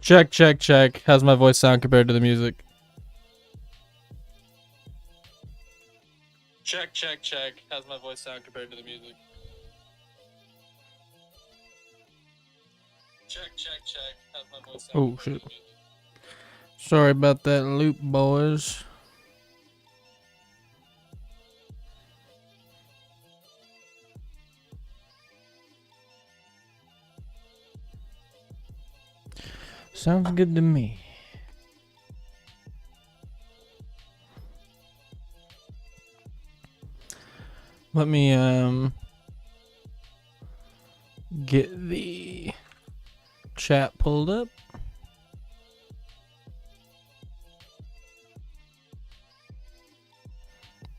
Check, check, check. How's my voice sound compared to the music? Check, check, check. How's my voice sound compared to the music? Check, check, check. How's my voice sound? Oh, shit. Sorry about that loop, boys. Sounds good to me. Let me get the chat pulled up.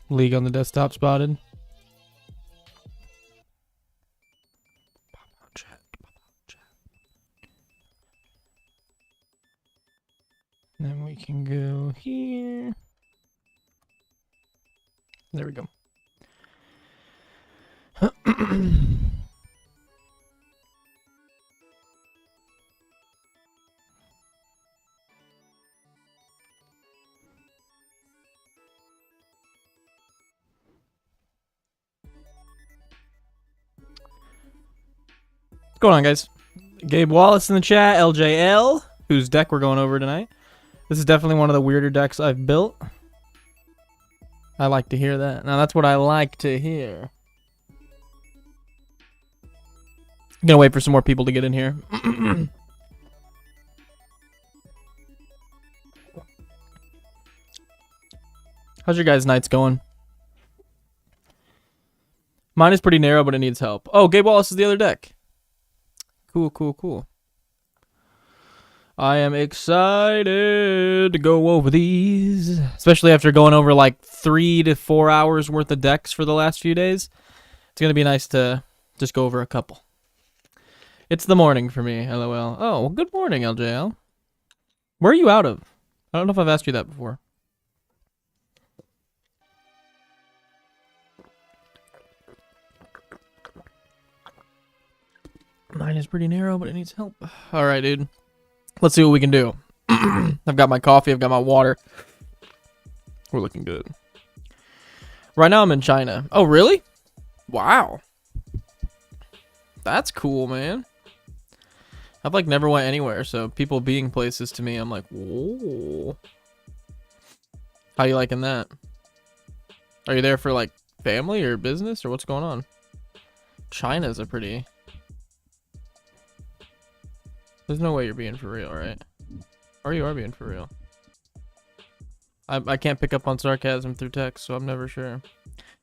League on the desktop spotted. Then we can go here. There we go. What's going on, guys? Gabe Wallace in the chat, LJL, whose deck we're going over tonight. This is definitely one of the weirder decks I've built. I like to hear that. Now that's what I like to hear. I'm gonna wait for some more people to get in here. How's your guys' nights going? Mine is pretty narrow, but it needs help. Oh, Gabe Wallace is the other deck. Cool, cool, cool. I am excited to go over these, especially after going over like 3 to 4 hours worth of decks for the last few days. It's going to be nice to just go over a couple. It's the morning for me, LOL. Oh, well, good morning, LJL. Where are you out of? I don't know if I've asked you that before. Mine is pretty narrow, but it needs help. All right, dude. Let's see what we can do. I've got my coffee. I've got my water. We're looking good. Right now I'm in China. Oh, really? Wow. That's cool, man. I've like never went anywhere, so people being places to me, I'm like, whoa. How you liking that? Are you there for like family or business or what's going on? China's a pretty... There's no way you're being for real, right? Or you are being for real. I can't pick up on sarcasm through text, so I'm never sure.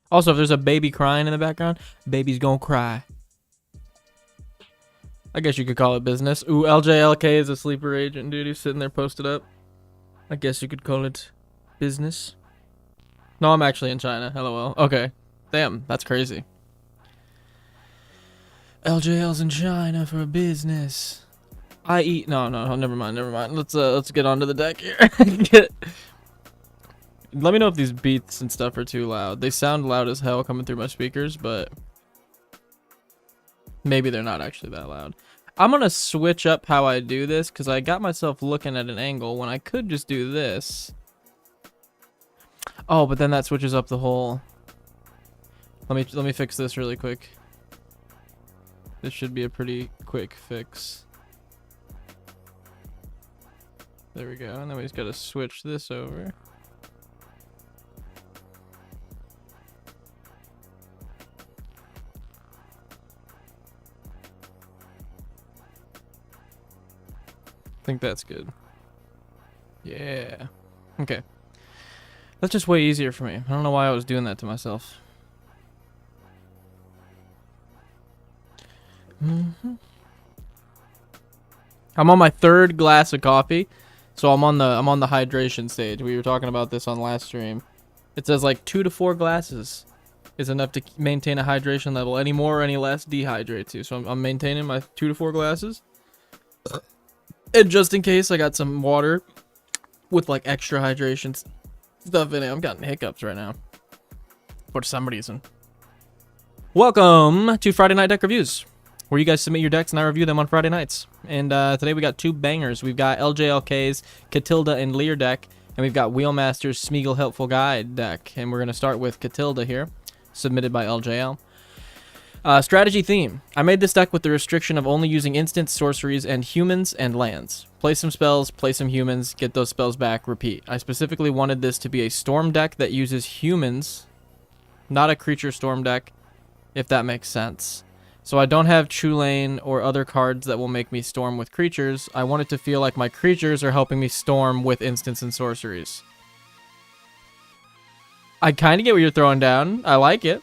Also, if there's a baby crying in the background, baby's gonna cry. I guess you could call it business. Ooh, LJLK is a sleeper agent, dude. He's sitting there posted up. I guess you could call it business. No, I'm actually in China. LOL. Okay. Damn, that's crazy. LJL's in China for business. No, never mind. Let's get onto the deck here. Let me know if these beats and stuff are too loud. They sound loud as hell coming through my speakers, but maybe they're not actually that loud. I'm gonna switch up how I do this because I got myself looking at an angle when I could just do this. Oh, but then that switches up the whole. Let me fix this really quick. This should be a pretty quick fix. There we go, and then we just gotta switch this over. I think that's good. Yeah. Okay. That's just way easier for me. I don't know why I was doing that to myself. I'm on my 3rd glass of coffee. So I'm on the hydration stage. We were talking about this on last stream. It says like 2 to 4 glasses is enough to maintain a hydration level. Any more or any less dehydrates you. So I'm maintaining my 2 to 4 glasses. And just in case, I got some water with like extra hydration stuff in it. I'm getting hiccups right now. For some reason. Welcome to Friday Night Deck Reviews. where you guys submit your decks and I review them on Friday nights. And today we got 2 bangers. We've got LJLK's Katilda and Lear deck, and we've got Wheelmaster's Smeagol Helpful Guide deck. And we're going to start with Katilda here, submitted by LJL. Strategy theme. I made this deck with the restriction of only using instants, sorceries, and humans and lands. Play some spells, play some humans, get those spells back, repeat. I specifically wanted this to be a storm deck that uses humans, not a creature storm deck, if that makes sense. So I don't have Chulane or other cards that will make me storm with creatures. I want it to feel like my creatures are helping me storm with instants and sorceries. I kind of get what you're throwing down. I like it.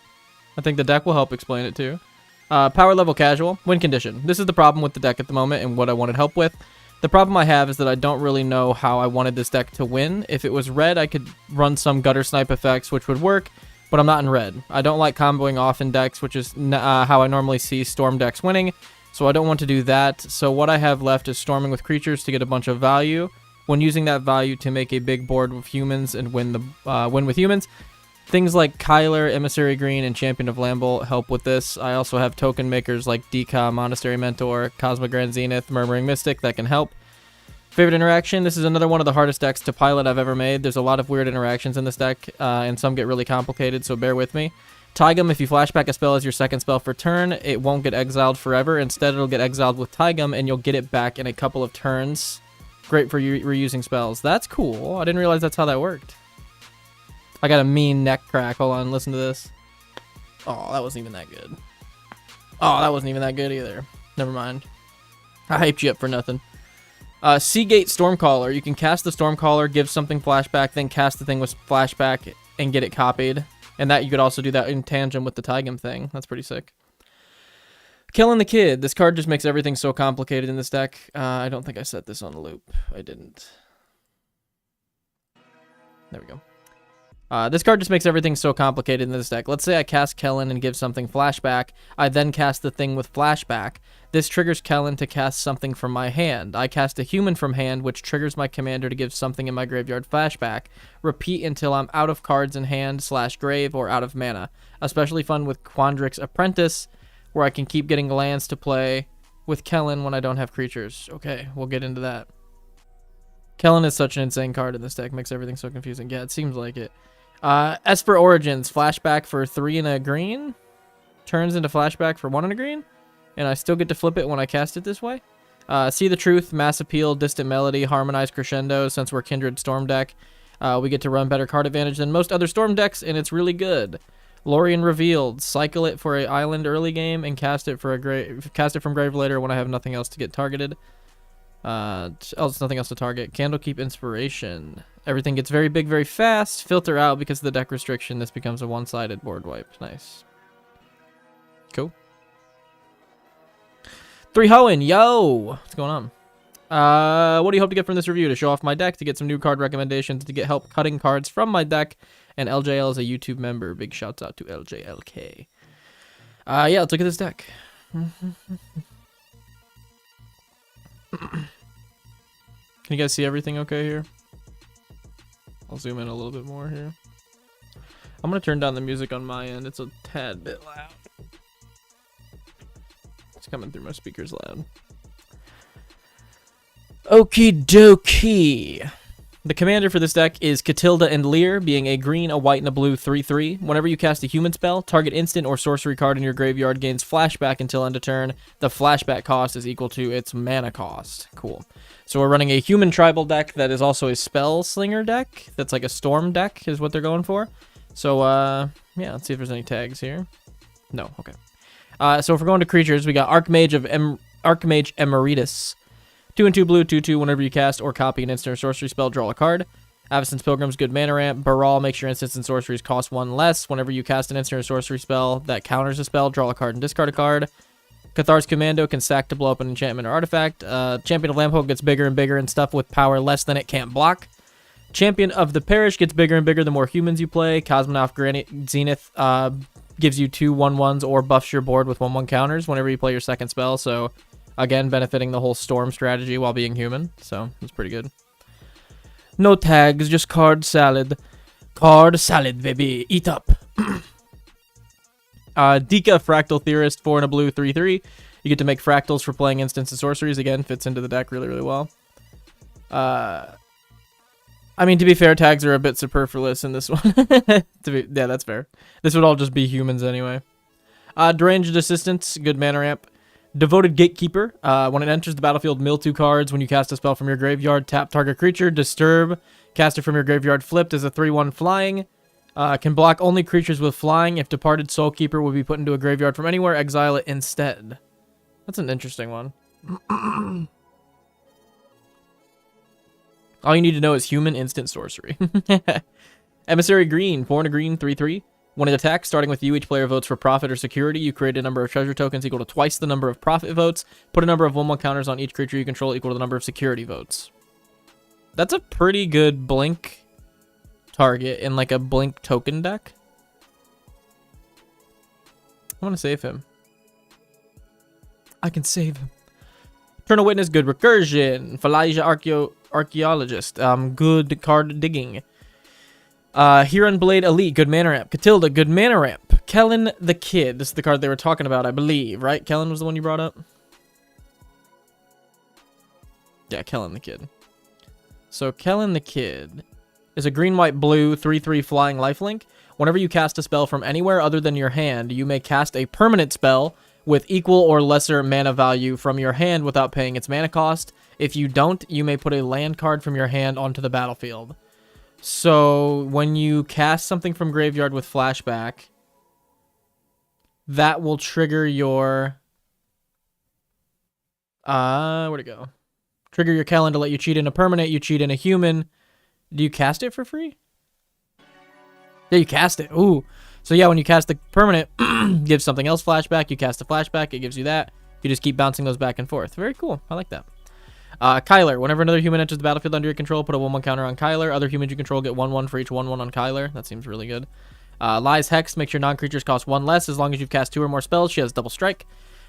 I think the deck will help explain it too. Power level casual, win condition. This is the problem with the deck at the moment and what I wanted help with. The problem I have is that I don't really know how I wanted this deck to win. If it was red, I could run some gutter snipe effects, which would work, but I'm not in red. I don't like comboing off in decks, which is how I normally see storm decks winning, so I don't want to do that. So what I have left is storming with creatures to get a bunch of value. When using that value to make a big board with humans and win with humans. Things like Kyler, Emissary Green, and Champion of Lamble help with this. I also have token makers like Deka, Monastery Mentor, Cosmic Grand Zenith, Murmuring Mystic that can help. Favorite interaction, this is another one of the hardest decks to pilot I've ever made. There's a lot of weird interactions in this deck, and some get really complicated, so bear with me. Taigum, if you flashback a spell as your second spell for turn, it won't get exiled forever. Instead, it'll get exiled with Taigum, and you'll get it back in a couple of turns. Great for reusing spells. That's cool. I didn't realize that's how that worked. I got a mean neck crack. Hold on, listen to this. Oh, that wasn't even that good. Oh, that wasn't even that good either. Never mind. I hyped you up for nothing. Seagate Stormcaller. You can cast the Stormcaller, give something flashback, then cast the thing with flashback and get it copied. And that you could also do that in tandem with the Taigum thing. That's pretty sick. Killing the Kid. This card just makes everything so complicated in this deck. I don't think I set this on a loop. I didn't. There we go. This card just makes everything so complicated in this deck. Let's say I cast Kellen and give something flashback. I then cast the thing with flashback. This triggers Kellen to cast something from my hand. I cast a human from hand, which triggers my commander to give something in my graveyard flashback. Repeat until I'm out of cards in hand / grave or out of mana. Especially fun with Quandrix Apprentice, where I can keep getting lands to play with Kellen when I don't have creatures. Okay, we'll get into that. Kellen is such an insane card in this deck. Makes everything so confusing. Yeah, it seems like it. Esper Origins, flashback for 3 and a green, turns into flashback for 1 and a green, and I still get to flip it when I cast it this way. See the Truth, Mass Appeal, Distant Melody, Harmonized Crescendo. Since we're Kindred Storm deck, we get to run better card advantage than most other Storm decks, and it's really good. Lorien Revealed, cycle it for a island early game and cast it from grave later when I have nothing else to get targeted. It's nothing else to target. Candlekeep Inspiration. Everything gets very big very fast. Filter out because of the deck restriction. This becomes a one-sided board wipe. Nice. Cool. 3 Hoenn. Yo! What's going on? What do you hope to get from this review? To show off my deck, to get some new card recommendations, to get help cutting cards from my deck, and LJL is a YouTube member. Big shouts out to LJLK. Yeah, let's look at this deck. Can you guys see everything okay here? I'll zoom in a little bit more here. I'm going to turn down the music on my end. It's a tad bit loud. It's coming through my speakers loud. Okie dokie. The commander for this deck is Katilda and Lear, being a green, a white, and a blue 3/3. Whenever you cast a human spell, target instant or sorcery card in your graveyard gains flashback until end of turn. The flashback cost is equal to its mana cost. Cool. So we're running a human tribal deck that is also a spell slinger deck. That's like a storm deck is what they're going for. So, yeah, let's see if there's any tags here. No, okay. So if we're going to creatures, we got Archmage Emeritus. 2 and 2 blue, 2/2. Whenever you cast or copy an instant or sorcery spell, draw a card. Avacyn's Pilgrim's good mana ramp. Baral makes your instants and sorceries cost 1 less. Whenever you cast an instant or sorcery spell that counters a spell, draw a card and discard a card. Cathar's Commando can sack to blow up an enchantment or artifact. Champion of Lamphoke gets bigger and bigger and stuff with power less than it can't block. Champion of the Parish gets bigger and bigger the more humans you play. Cosmonaut Zenith gives you 2 1/1s or buffs your board with 1/1 counters whenever you play your second spell. So, again, benefiting the whole storm strategy while being human. So, it's pretty good. No tags, just card salad. Card salad, baby. Eat up. Deka, Fractal Theorist, 4 and a blue, 3/3. You get to make fractals for playing instants and sorceries. Again, fits into the deck really, really well. I mean, to be fair, tags are a bit superfluous in this one. Yeah, that's fair. This would all just be humans anyway. Deranged Assistance, good mana ramp. Devoted Gatekeeper. When it enters the battlefield, mill 2 cards. When you cast a spell from your graveyard, tap target creature. Disturb. Cast it from your graveyard flipped as a 3/1 flying. Can block only creatures with flying. If Departed Soulkeeper would be put into a graveyard from anywhere, exile it instead. That's an interesting one. All you need to know is human instant sorcery. Emissary Green, 4 and a green, 3/3. When it attacks, starting with you, each player votes for profit or security. You create a number of treasure tokens equal to twice the number of profit votes. Put a number of 1/1 counters on each creature you control equal to the number of security votes. That's a pretty good blink target in like a blink token deck. I want to save him. I can save him. Eternal Witness, good recursion. Falaisia Archaeologist, good card digging. Huron Blade Elite, good mana ramp. Katilda, good mana ramp. Kellen the Kid, this is the card they were talking about, I believe, right? Kellen was the one you brought up? Yeah, Kellen the Kid. So Kellen the Kid is a green, white, blue, 3/3 flying lifelink. Whenever you cast a spell from anywhere other than your hand, you may cast a permanent spell with equal or lesser mana value from your hand without paying its mana cost. If you don't, you may put a land card from your hand onto the battlefield. So when you cast something from graveyard with flashback, that will trigger your... where'd it go? Trigger your Kellen to let you cheat in a permanent, you cheat in a human. Do you cast it for free? Yeah, you cast it. Ooh. So yeah, when you cast the permanent, gives something else flashback. You cast a flashback, it gives you that. You just keep bouncing those back and forth. Very cool. I like that. Kyler. Whenever another human enters the battlefield under your control, put a 1/1 counter on Kyler. Other humans you control get 1/1 for each 1/1 on Kyler. That seems really good. Lies Hex. Makes your non-creatures cost 1 less as long as you've cast 2 or more spells. She has double strike.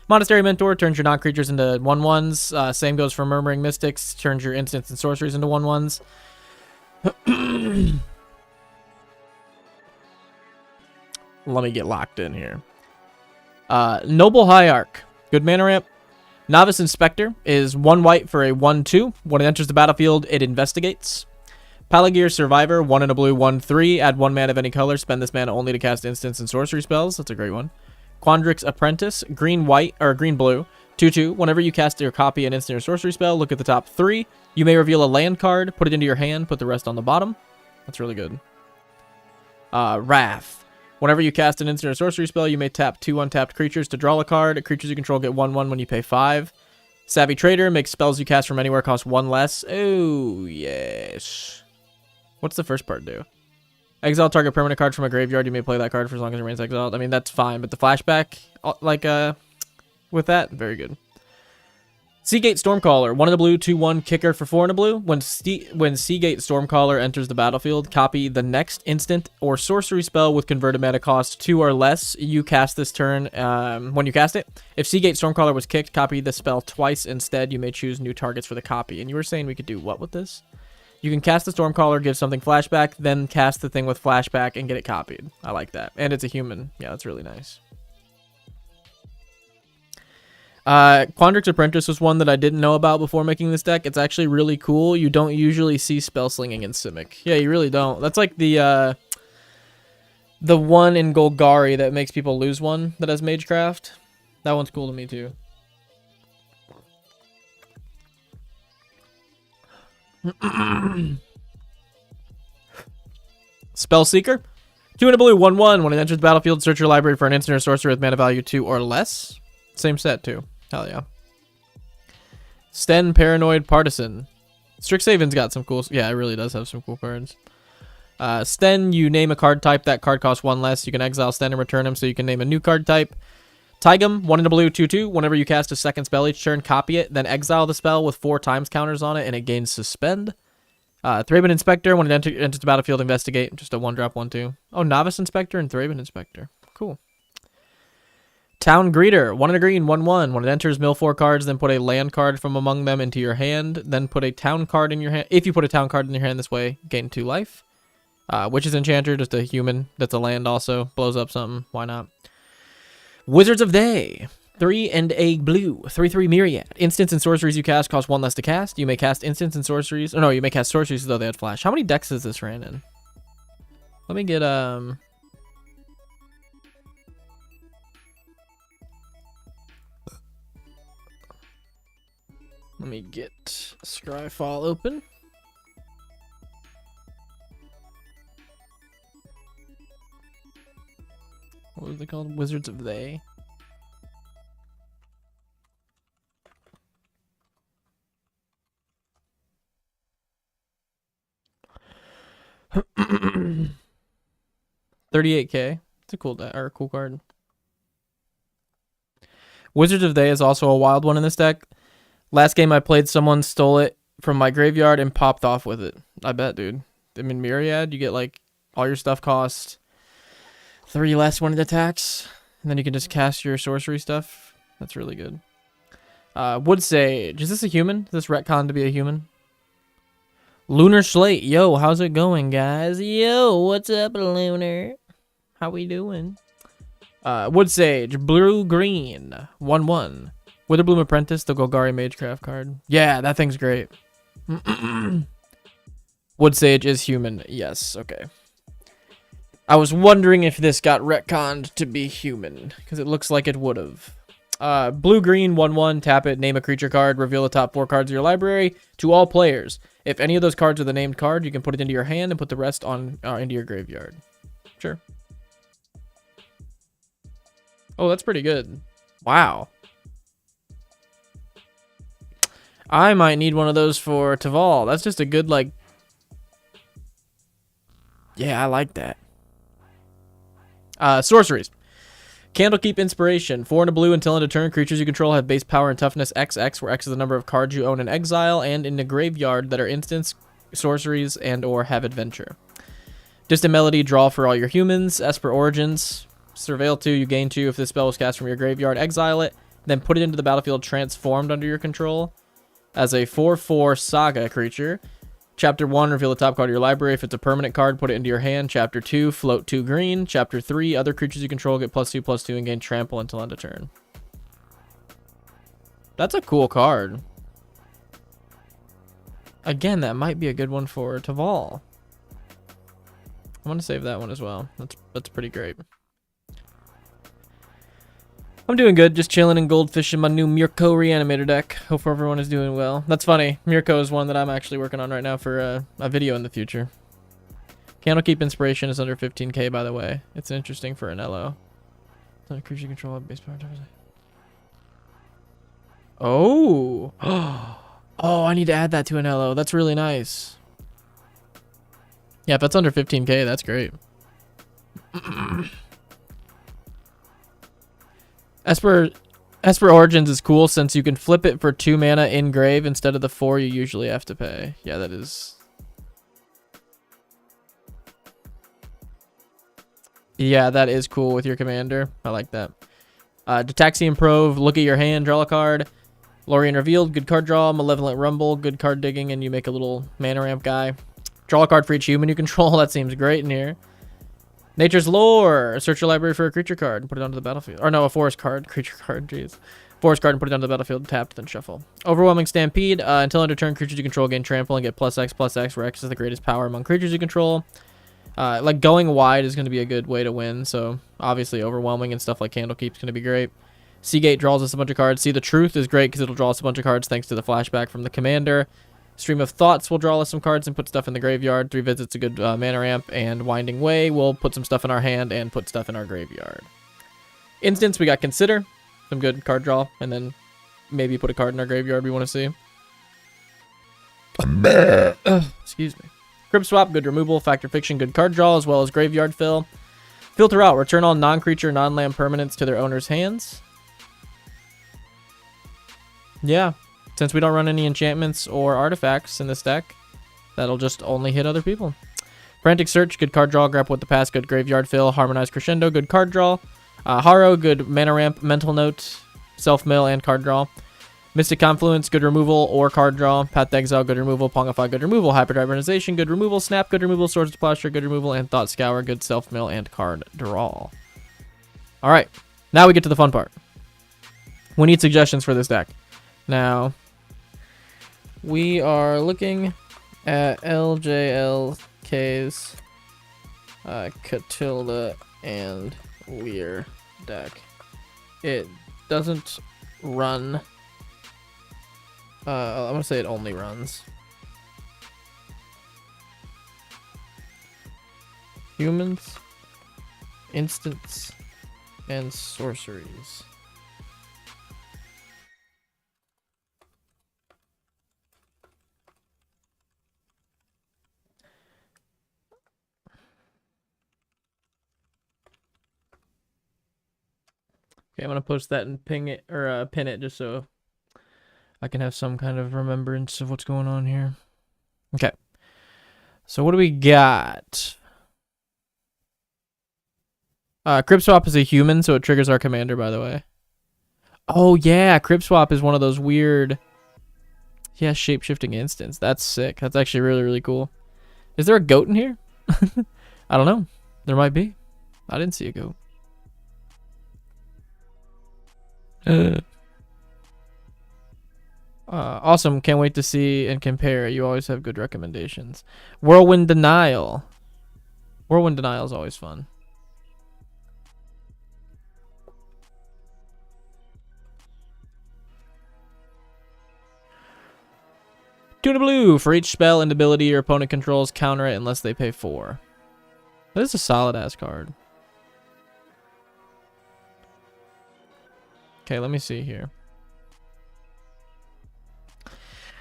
Monastery Mentor turns your non-creatures into 1/1s. Same goes for Murmuring Mystics. Turns your instants and sorceries into 1/1s. Let me get locked in here. Noble Hierarch. Good mana ramp. Novice Inspector is 1 white for a 1/2. When it enters the battlefield, it investigates. Palagir Survivor, 1 and a blue, 1/3. Add 1 mana of any color. Spend this mana only to cast instants and sorcery spells. That's a great one. Quandrix Apprentice, green white or green blue, 2/2. Whenever you cast your copy an instant or sorcery spell, look at the top 3. You may reveal a land card, put it into your hand, put the rest on the bottom. That's really good. Wrath. Whenever you cast an instant or sorcery spell, you may tap 2 untapped creatures to draw a card. Creatures you control get 1/1 when you pay 5. Savvy Trader makes spells you cast from anywhere cost 1 less. Oh, yes. What's the first part do? Exile target permanent card from a graveyard. You may play that card for as long as it remains exiled. I mean, that's fine, but the flashback, like, with that, very good. Seagate Stormcaller, 1 in the blue, 2/1 kicker for 4 in the blue. When Seagate Stormcaller enters the battlefield, copy the next instant or sorcery spell with converted mana cost 2 or less. You cast this turn when you cast it. If Seagate Stormcaller was kicked, copy the spell twice instead. You may choose new targets for the copy. And you were saying we could do what with this? You can cast the Stormcaller, give something flashback, then cast the thing with flashback and get it copied. I like that. And it's a human. Yeah, that's really nice. Quandrix Apprentice was one that I didn't know about before making this deck. It's actually really cool. You don't usually see spell slinging in Simic. Yeah, you really don't. That's like the one in Golgari that makes people lose one that has Magecraft. That one's cool to me too. Spellseeker. 2 in a blue, 1/1. When it enters the battlefield, search your library for an instant or sorcery with mana value 2 or less. Same set too. Hell yeah. Sten Paranoid Partisan. Strixhaven's got some cool... Yeah, it really does have some cool cards. Sten, you name a card type. That card costs 1 less. You can exile Sten and return him so you can name a new card type. Tigum, 1 in a blue, 2/2. Whenever you cast a second spell each turn, copy it, then exile the spell with 4 times counters on it, and it gains Suspend. Thraben Inspector, when it enters the battlefield, investigate. Just a 1-drop, 1/2. Oh, Novice Inspector and Thraben Inspector. Cool. Town Greeter, 1 in a green, 1/1. When it enters, mill 4 cards, then put a land card from among them into your hand. Then put a town card in your hand. If you put a town card in your hand this way, gain 2 life. Witch's Enchanter, just a human that's a land also. Blows up something. Why not? Wizards of Day. 3 and a blue. 3/3 Myriad. Instants and sorceries you cast cost 1 less to cast. You may cast instants and sorceries. Oh, no, you may cast sorceries as though they had flash. How many decks is this ran in? Let me get, Let me get Scryfall open. What was they called? Wizards of They. $38K. It's a cool or a cool card. Wizards of They is also a wild one in this deck. Last game I played, someone stole it from my graveyard and popped off with it. I bet, dude. I mean, Myriad, you get like all your stuff cost 3 less when it attacks, and then you can just cast your sorcery stuff. That's really good. Wood Sage. Is this a human? Is this retcon to be a human? Lunar Slate. Yo, how's it going, guys? Yo, what's up, Lunar? How we doing? Wood Sage. Blue-green. 1/1. Witherbloom Apprentice, the Golgari Magecraft card. Yeah, that thing's great. Wood Sage is human. Yes, okay. I was wondering if this got retconned to be human, because it looks like it would have. Blue-green, 1/1, tap it, name a creature card, reveal the top 4 cards of your library to all players. If any of those cards are the named card, you can put it into your hand and put the rest on into your graveyard. Sure. Oh, that's pretty good. Wow. I might need one of those for Taval. That's just a good, like... Yeah, I like that. Sorceries. Candlekeep Inspiration. 4 and a blue until end of turn. Creatures you control have base power and toughness XX, where X is the number of cards you own in exile and in the graveyard that are instants, sorceries, and or have adventure. Distant Melody. Draw for all your humans. Esper Origins. Surveil 2. You gain 2 if this spell was cast from your graveyard. Exile it. Then put it into the battlefield transformed under your control. As a 4/4 Saga creature. Chapter 1, reveal the top card of your library. If it's a permanent card, put it into your hand. Chapter 2, float 2 green. Chapter 3, other creatures you control get +2/+2 and gain trample until end of turn. That's a cool card. Again, that might be a good one for Taval. I want to save that one as well. That's pretty great. I'm doing good, just chilling and goldfishing my new Mirko Reanimator deck. Hope everyone is doing well. That's funny. Mirko is one that I'm actually working on right now for a video in the future. Candlekeep Inspiration is under 15k, by the way. It's interesting for an LO. Creature control have base power. Oh! Oh, I need to add that to an LO. That's really nice. Yeah, if that's under 15k, that's great. Esper Origins is cool since you can flip it for 2 mana in grave instead of the 4 you usually have to pay. Yeah, that is... Yeah, that is cool with your commander. I like that. Detaxian Prove, look at your hand, draw a card. Lorien Revealed, good card draw. Malevolent Rumble, good card digging, and you make a little mana ramp guy. Draw a card for each human you control. That seems great in here. Nature's Lore. Search your library for a creature card and put it onto the battlefield. Or no, a forest card. Creature card, jeez. Forest card and put it onto the battlefield. Tapped, then shuffle. Overwhelming Stampede. Until end of turn, creatures you control gain trample and get +X/+X, where X is the greatest power among creatures you control. Like, going wide is going to be a good way to win, so obviously overwhelming and stuff like Candlekeep is going to be great. Seagate draws us a bunch of cards. See the Truth is great because it'll draw us a bunch of cards thanks to the flashback from the commander. Stream of Thoughts will draw us some cards and put stuff in the graveyard. 3 Visits a good mana ramp, and Winding Way will put some stuff in our hand and put stuff in our graveyard. Instance, we got Consider, some good card draw, and then maybe put a card in our graveyard we want to see. Excuse me. Crib Swap, good removal. Factor Fiction, good card draw, as well as Graveyard Fill. Filter Out, return all non-creature, non-land permanents to their owner's hands. Yeah. Since we don't run any enchantments or artifacts in this deck, that'll just only hit other people. Frantic Search, good card draw. Grapple with the Past, good graveyard fill. Harmonized Crescendo, good card draw. Harrow, good mana ramp. Mental Note, self-mill, and card draw. Mystic Confluence, good removal or card draw. Path to Exile, good removal. Pongify, good removal. Hyperdriverization, good removal. Snap, good removal. Swords to Plowshare, good removal. And Thought Scour, good self-mill and card draw. Alright, now we get to the fun part. We need suggestions for this deck. Now, we are looking at LJLK's Katilda and Lear deck. It doesn't run. I'm gonna say it only runs humans, instants, and sorceries. Okay, I'm gonna post that and ping it or pin it just so I can have some kind of remembrance of what's going on here. Okay. So what do we got? Crib Swap is a human, so it triggers our commander, by the way. Oh, yeah. Crib Swap is one of those weird... Yeah, shape-shifting instants. That's sick. That's actually really, really cool. Is there a goat in here? I don't know. There might be. I didn't see a goat. Awesome. Can't wait to see and compare. You always have good recommendations. Whirlwind Denial. Whirlwind Denial is always fun. Tuna Blue. For each spell and ability your opponent controls, counter it unless they pay 4. That is a solid-ass card. Okay, let me see here.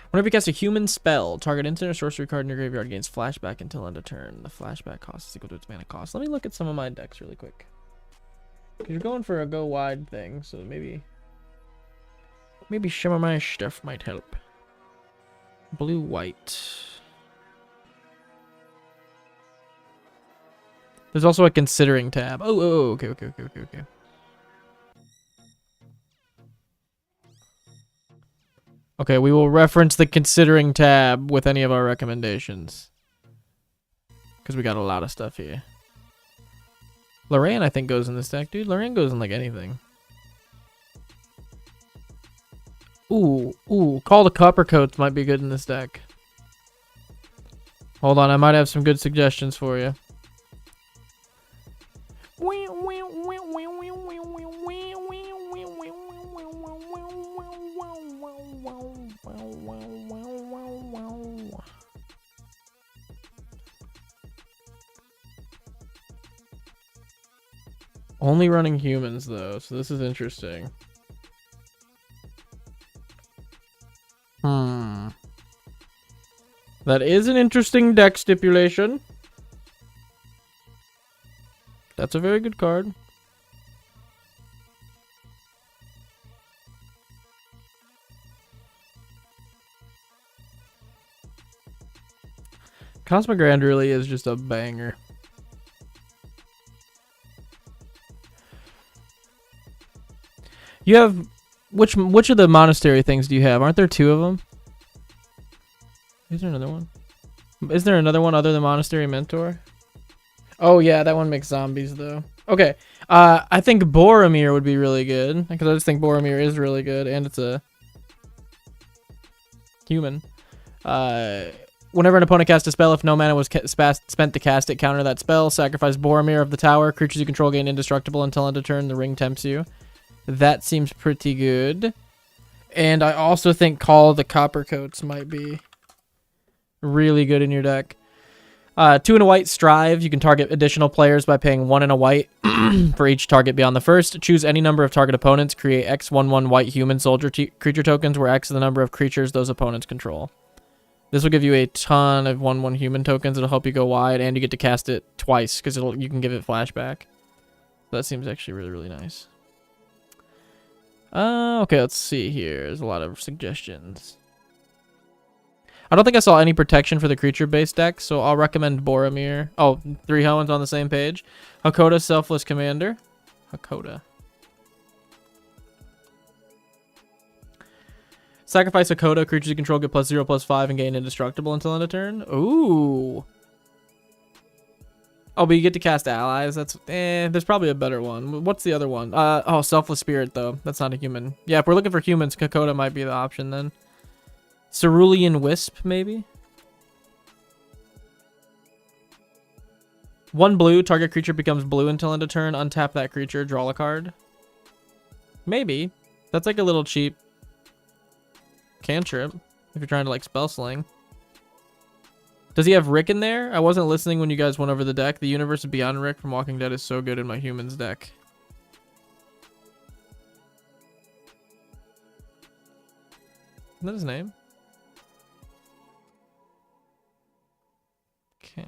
Whenever you cast a human spell, target instant or sorcery card in your graveyard gains flashback until end of turn. The flashback cost is equal to its mana cost. Let me look at some of my decks really quick. Because you're going for a go wide thing, so maybe some of my stuff might help. Blue white. There's also a considering tab. Oh, okay. Okay, we will reference the considering tab with any of our recommendations. Because we got a lot of stuff here. Lier, I think, goes in this deck, dude. Lier goes in like anything. Ooh. Call the Coppercoats might be good in this deck. Hold on, I might have some good suggestions for you. Only running humans though, so this is interesting. That is an interesting deck stipulation. That's a very good card. Cosmic Grand really is just a banger. You have which of the monastery things do you have? Aren't there 2 of them? Is there another one? Is there another one other than Monastery Mentor? Oh yeah, that one makes zombies though. Okay, I think Boromir would be really good because I just think Boromir is really good and it's a human. Whenever an opponent casts a spell, if no mana was spent to cast it, counter that spell. Sacrifice Boromir of the tower. Creatures you control gain indestructible until end of turn. The ring tempts you. That seems pretty good. And I also think Call the Coppercoats might be really good in your deck. 2 and a white, Strive. You can target additional players by paying 1 and a white for each target beyond the first. Choose any number of target opponents. Create X11 white human soldier creature tokens, where X is the number of creatures those opponents control. This will give you a ton of 1/1 human tokens. It'll help you go wide, and you get to cast it twice because you can give it flashback. That seems actually really, really nice. Okay, let's see here. There's a lot of suggestions. I don't think I saw any protection for the creature-based deck, so I'll recommend Boromir. Oh, 3 Hoenns on the same page. Hakoda, Selfless Commander. Hakoda. Sacrifice Hakoda. Creatures you control get +0/+5 and gain indestructible until end of turn. Ooh. Oh, but you get to cast allies. That's there's probably a better one. What's the other one? Oh, Selfless Spirit though. That's not a human. Yeah, if we're looking for humans, Kokoda might be the option then. Cerulean Wisp, maybe? 1 blue, target creature becomes blue until end of turn. Untap that creature, draw a card. Maybe. That's like a little cheap cantrip if you're trying to like spell sling. Does he have Rick in there? I wasn't listening when you guys went over the deck. The Universe Beyond Rick from Walking Dead is so good in my humans deck. Isn't that his name? Okay.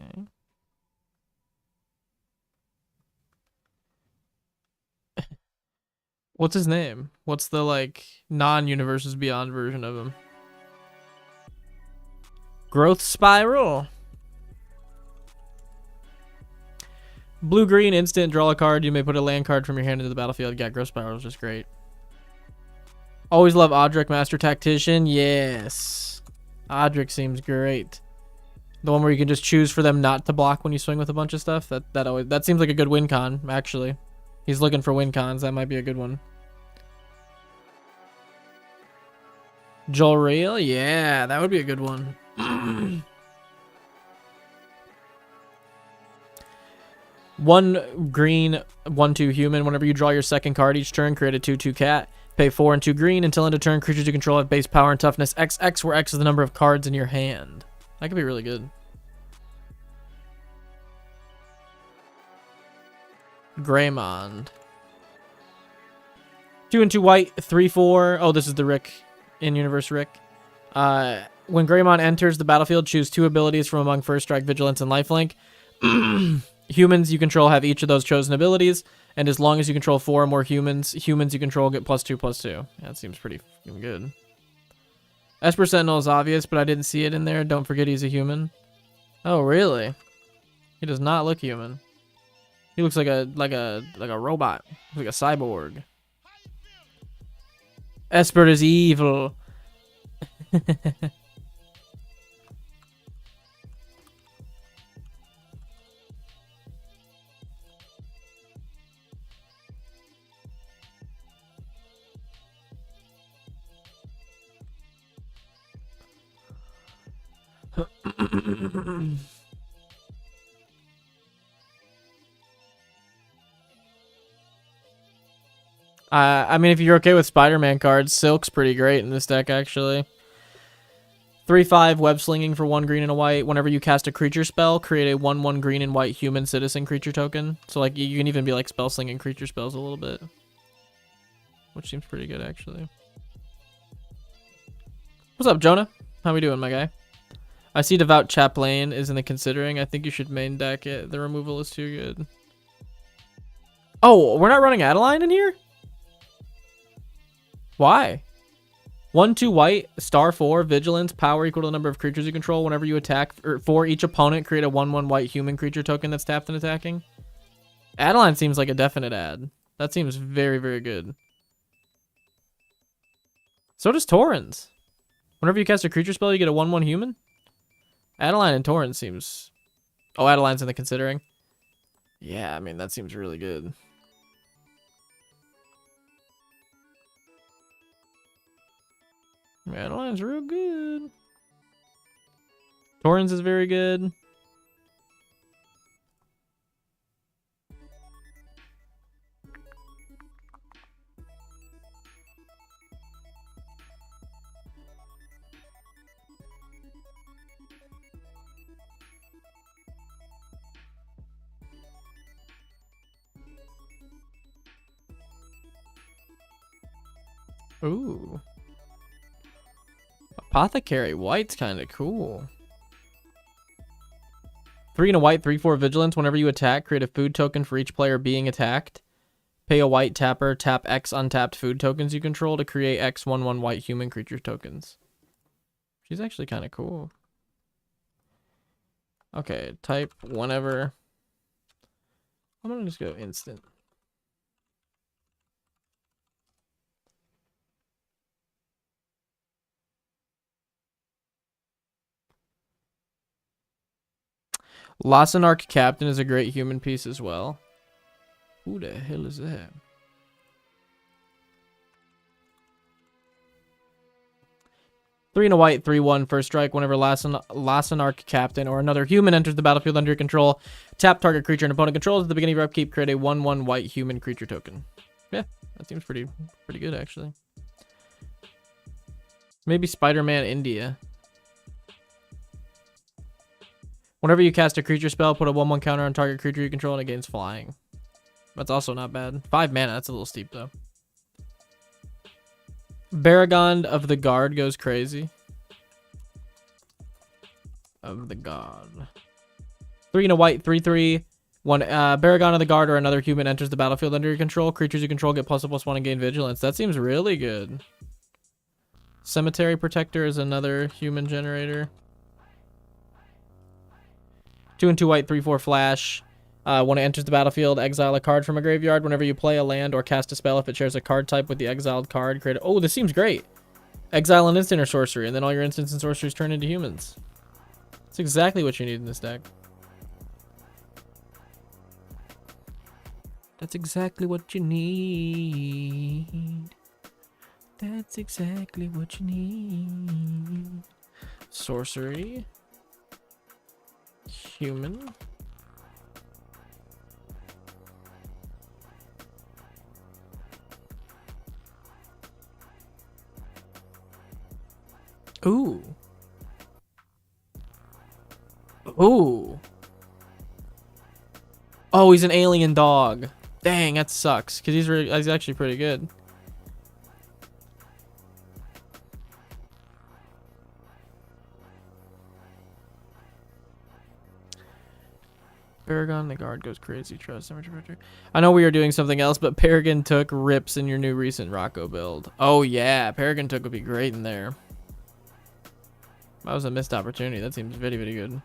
What's his name? What's the like non-Universes Beyond version of him? Growth Spiral. Blue-green, instant, draw a card. You may put a land card from your hand into the battlefield. Yeah, Growth Spiral is just great. Always love Odric, Master Tactician. Yes. Odric seems great. The one where you can just choose for them not to block when you swing with a bunch of stuff. That seems like a good win con, actually. He's looking for win cons. That might be a good one. Jolrael? Yeah, that would be a good one. 1 green, 1/2 human. Whenever you draw your second card each turn, create a 2/2 cat. Pay 4 and 2 green until end of turn. Creatures you control have base power and toughness XX, where X is the number of cards in your hand. That could be really good. Greymond. 2 and 2 white, 3/4. Oh, this is the Rick in-universe Rick. When Greymon enters the battlefield, choose 2 abilities from among First Strike, Vigilance, and Lifelink. Humans you control have each of those chosen abilities, and as long as you control 4 or more humans you control get +2/+2. Yeah, that seems pretty good. Esper Sentinel is obvious, but I didn't see it in there. Don't forget he's a human. Oh, really? He does not look human. He looks like a robot, like a cyborg. Esper is evil. I mean, if you're okay with Spider-Man cards, Silk's pretty great in this deck, actually. 3/5 web slinging for 1 green and a white. Whenever you cast a creature spell, create a 1/1 green and white human citizen creature token. So, like, you can even be, like, spell slinging creature spells a little bit. Which seems pretty good, actually. What's up, Jonah? How we doing, my guy? I see Devout Chaplain is in the considering. I think you should main deck it. The removal is too good. Oh, we're not running Adeline in here? Why? 1/2 white, star 4, vigilance, power equal to the number of creatures you control. Whenever you attack, or for each opponent, create a 1/1 white human creature token that's tapped and attacking. Adeline seems like a definite add. That seems very, very good. So does Torrens. Whenever you cast a creature spell, you get a 1/1 human. Adeline and Torrens seems... Oh, Adeline's in the considering. Yeah, I mean, that seems really good. Adeline's real good. Torrens is very good. Ooh. Apothecary White's kind of cool. 3 and a white, 3/4 vigilance. Whenever you attack, create a food token for each player being attacked. Pay a white tapper, tap X untapped food tokens you control to create X 1/1 white human creature tokens. She's actually kind of cool. Okay, type whenever. I'm gonna just go instant. Arc Captain is a great human piece as well. Who the hell is that? Three and a white, 3/1 first strike. Whenever Arc Captain or another human enters the battlefield under your control, tap target creature and opponent controls at the beginning of your upkeep. Create a 1/1 white human creature token. Yeah, that seems pretty good actually. Maybe Spider-Man India. Whenever you cast a creature spell, put a 1/1 counter on target creature you control and it gains flying. That's also not bad. 5 mana, that's a little steep though. Baragon of the Guard goes crazy. Of the God. 3 and a white, 3/3. One Baragon of the Guard or another human enters the battlefield under your control. Creatures you control get +1/+1 and gain vigilance. That seems really good. Cemetery Protector is another human generator. 2 and 2 white, 3/4 flash. When it enters the battlefield, exile a card from a graveyard. Whenever you play a land or cast a spell, if it shares a card type with the exiled card, create. Oh, this seems great. Exile an instant or sorcery, and then all your instants and sorceries turn into humans. That's exactly what you need in this deck. That's exactly what you need. That's exactly what you need. Sorcery. Human. Ooh. Ooh. Oh, he's an alien dog. Dang, that sucks. Because he's actually pretty good. Paragon, the Guard goes crazy. Trust. I know we are doing something else, but Paragon Took rips in your new recent Rocco build. Oh, yeah. Paragon Took would be great in there. That was a missed opportunity. That seems very, very good.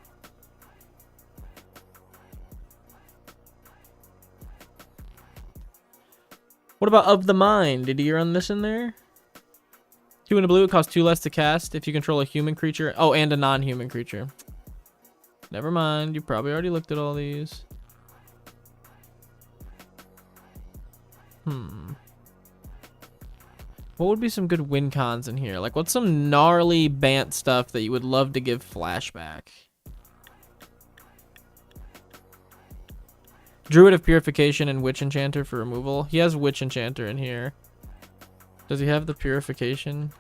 What about Of the Mind? Did you run this in there? 2 in a blue. It costs 2 less to cast if you control a human creature. Oh, and a non-human creature. Never mind. You probably already looked at all these. What would be some good win cons in here? Like, what's some gnarly Bant stuff that you would love to give flashback? Druid of Purification and Witch Enchanter for removal. He has Witch Enchanter in here. Does he have the Purification?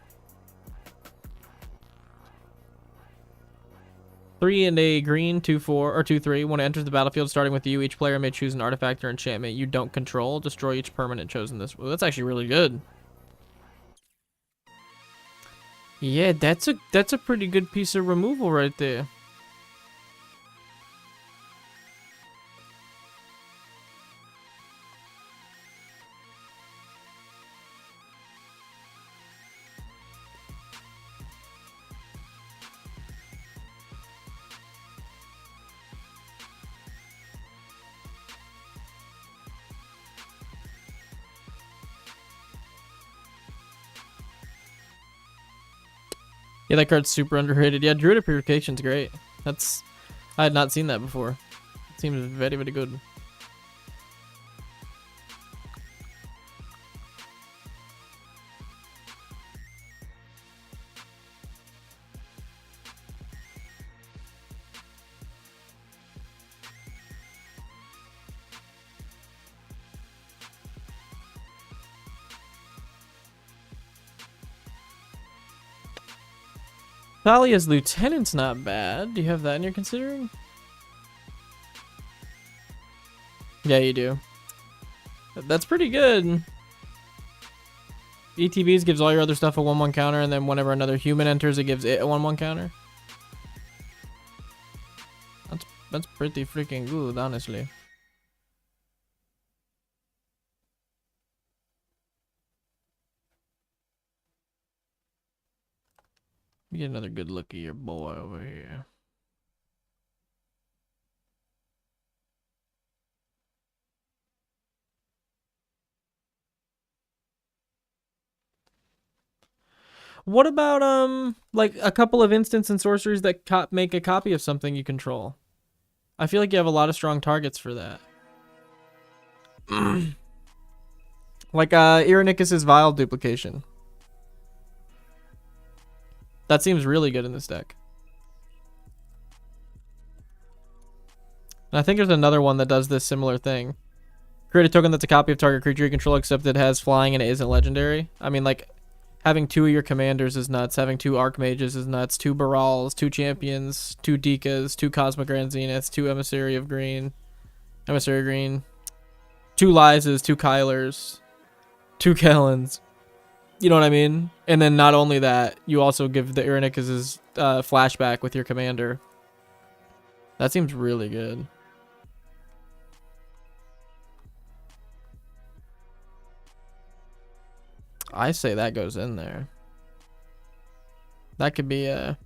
3 and a green, 2/4 or 2/3. When it enters the battlefield, starting with you, each player may choose an artifact or enchantment you don't control. Destroy each permanent chosen this. Well, that's actually really good. Yeah, that's a pretty good piece of removal right there. Yeah, that card's super underrated. Yeah, Druid of Purification's great. I had not seen that before. It seems very, very good. Thalia's Lieutenant's not bad. Do you have that in your considering? Yeah, you do. That's pretty good. ETBs gives all your other stuff a 1/1 counter, and then whenever another human enters, it gives it a 1/1 counter. That's pretty freaking good, honestly. Get another good look at your boy over here. What about like a couple of instants and sorceries that make a copy of something you control? I feel like you have a lot of strong targets for that. Like Irenicus's Vile duplication. That seems really good in this deck. And I think there's another one that does this similar thing. Create a token that's a copy of target creature you control, except it has flying and it isn't legendary. I mean, like, having 2 of your commanders is nuts. Having 2 Archmages is nuts. 2 Barals, 2 Champions, 2 Dikas, 2 Cosmic Grand Zeniths, 2 Emissary Green, 2 Lyses, 2 Kylers, 2 Kellens. You know what I mean? And then not only that, you also give the Irenicus's flashback with your commander. That seems really good. I say that goes in there. That could be a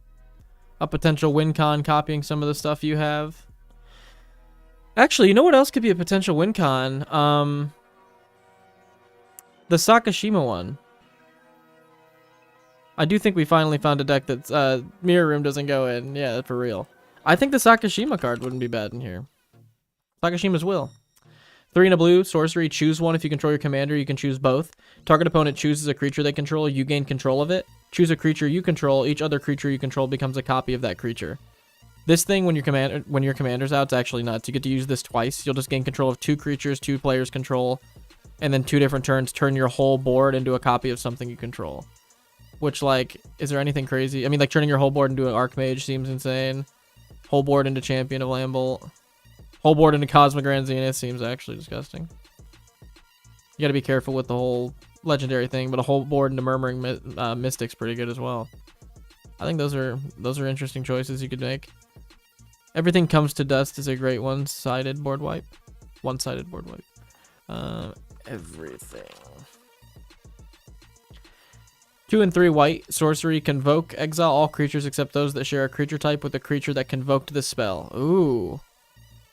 potential win con, copying some of the stuff you have. Actually, you know what else could be a potential win con? The Sakashima one. I do think we finally found a deck that Mirror Room doesn't go in. Yeah, for real. I think the Sakashima card wouldn't be bad in here. Sakashima's Will. 3 and a blue, sorcery, choose one. If you control your commander, you can choose both. Target opponent chooses a creature they control, you gain control of it. Choose a creature you control, each other creature you control becomes a copy of that creature. This thing, when your commander's out, it's actually nuts. You get to use this twice. You'll just gain control of 2 creatures, 2 players control, and then 2 different turns, turn your whole board into a copy of something you control. Which, like, is there anything crazy? I mean, like, turning your whole board into an Archmage seems insane. Whole board into Champion of Lambert. Whole board into Cosmic Grand Zenith seems actually disgusting. You gotta be careful with the whole legendary thing, but a whole board into Murmuring Mystic's pretty good as well. I think those are interesting choices you could make. Everything Comes to Dust is a great one-sided board wipe. One-sided board wipe. Everything. 2 and 3 white, sorcery, convoke, exile all creatures except those that share a creature type with the creature that convoked the spell. Ooh.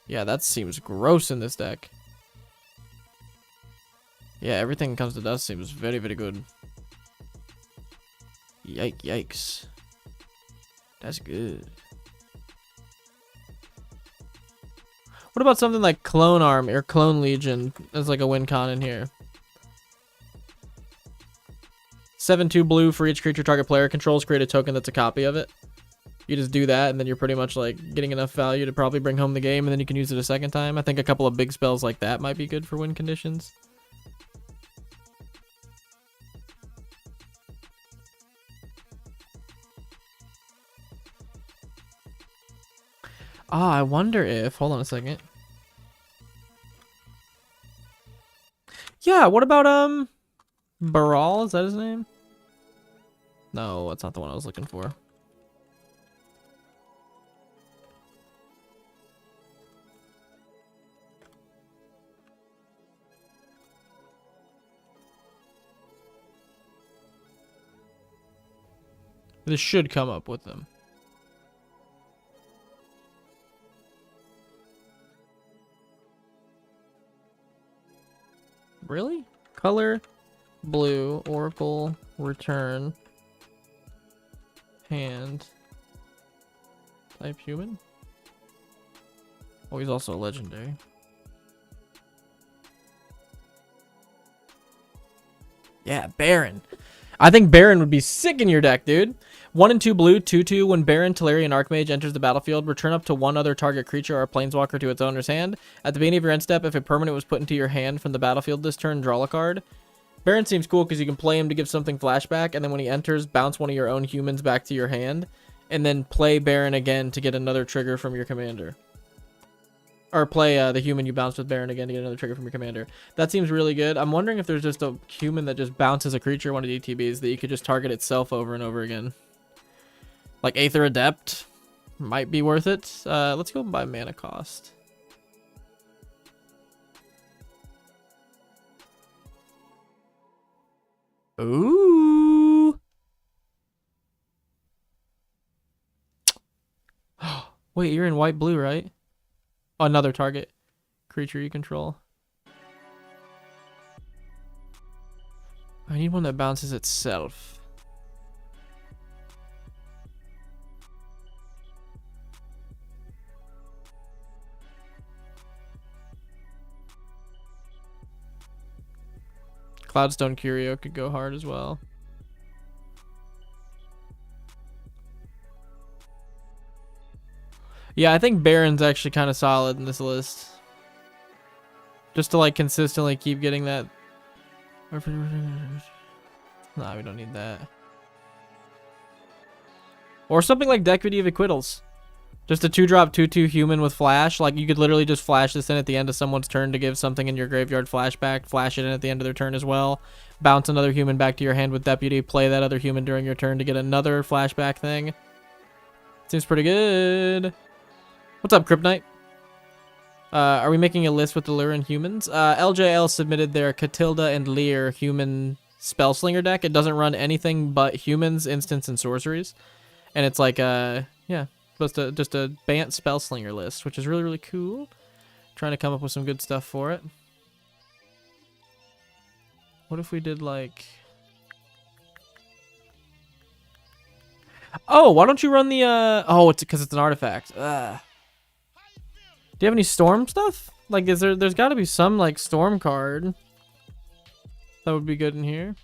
Yeah, that seems gross in this deck. Yeah, Everything Comes to Dust seems very, very good. Yikes. That's good. What about something like Clone Army or Clone Legion as like a win con in here? 7/2 blue for each creature target player controls, create a token that's a copy of it. You just do that, and then you're pretty much like getting enough value to probably bring home the game, and then you can use it a second time. I think a couple of big spells like that might be good for win conditions. Ah, I wonder if... Hold on a second. Yeah, what about, Baral? Is that his name? No, that's not the one I was looking for. This should come up with them. Really? Color, blue, Oracle, return, hand, type human. Oh, he's also a legendary. Yeah, Baron. I think Baron would be sick in your deck, dude. 1 and 2 blue, 2/2. When Baron, Tolarian Archmage enters the battlefield, return up to 1 other target creature or planeswalker to its owner's hand. At the beginning of your end step, if a permanent was put into your hand from the battlefield this turn, draw a card. Baron seems cool because you can play him to give something flashback, and then when he enters, bounce one of your own humans back to your hand, and then play Baron again to get another trigger from your commander. Or play the human you bounced with Baron again to get another trigger from your commander. That seems really good. I'm wondering if there's just a human that just bounces a creature, one of the ETBs, that you could just target itself over and over again. Like Aether Adept might be worth it. Let's go by mana cost. Ooh. Wait, you're in white blue, right? Another target creature you control. I need one that bounces itself. Cloudstone Curio could go hard as well. Yeah, I think Baron's actually kind of solid in this list. Just to like consistently keep getting that. Nah, we don't need that. Or something like Deputy of Acquittals. Just a 2-drop 2/2 human with flash. Like, you could literally just flash this in at the end of someone's turn to give something in your graveyard flashback. Flash it in at the end of their turn as well. Bounce another human back to your hand with Deputy. Play that other human during your turn to get another flashback thing. Seems pretty good. What's up, Kryptonite? Are we making a list with the Lier and humans? LJL submitted their Katilda and Lear human Spellslinger deck. It doesn't run anything but humans, instants, and sorceries. And it's like, yeah, just a Bant Spellslinger list, which is really, really cool. Trying to come up with some good stuff for it. What if we did like... Oh, why don't you run the, Oh, it's because it's an artifact. Do you have any storm stuff? Like, there's got to be some, like, storm card that would be good in here.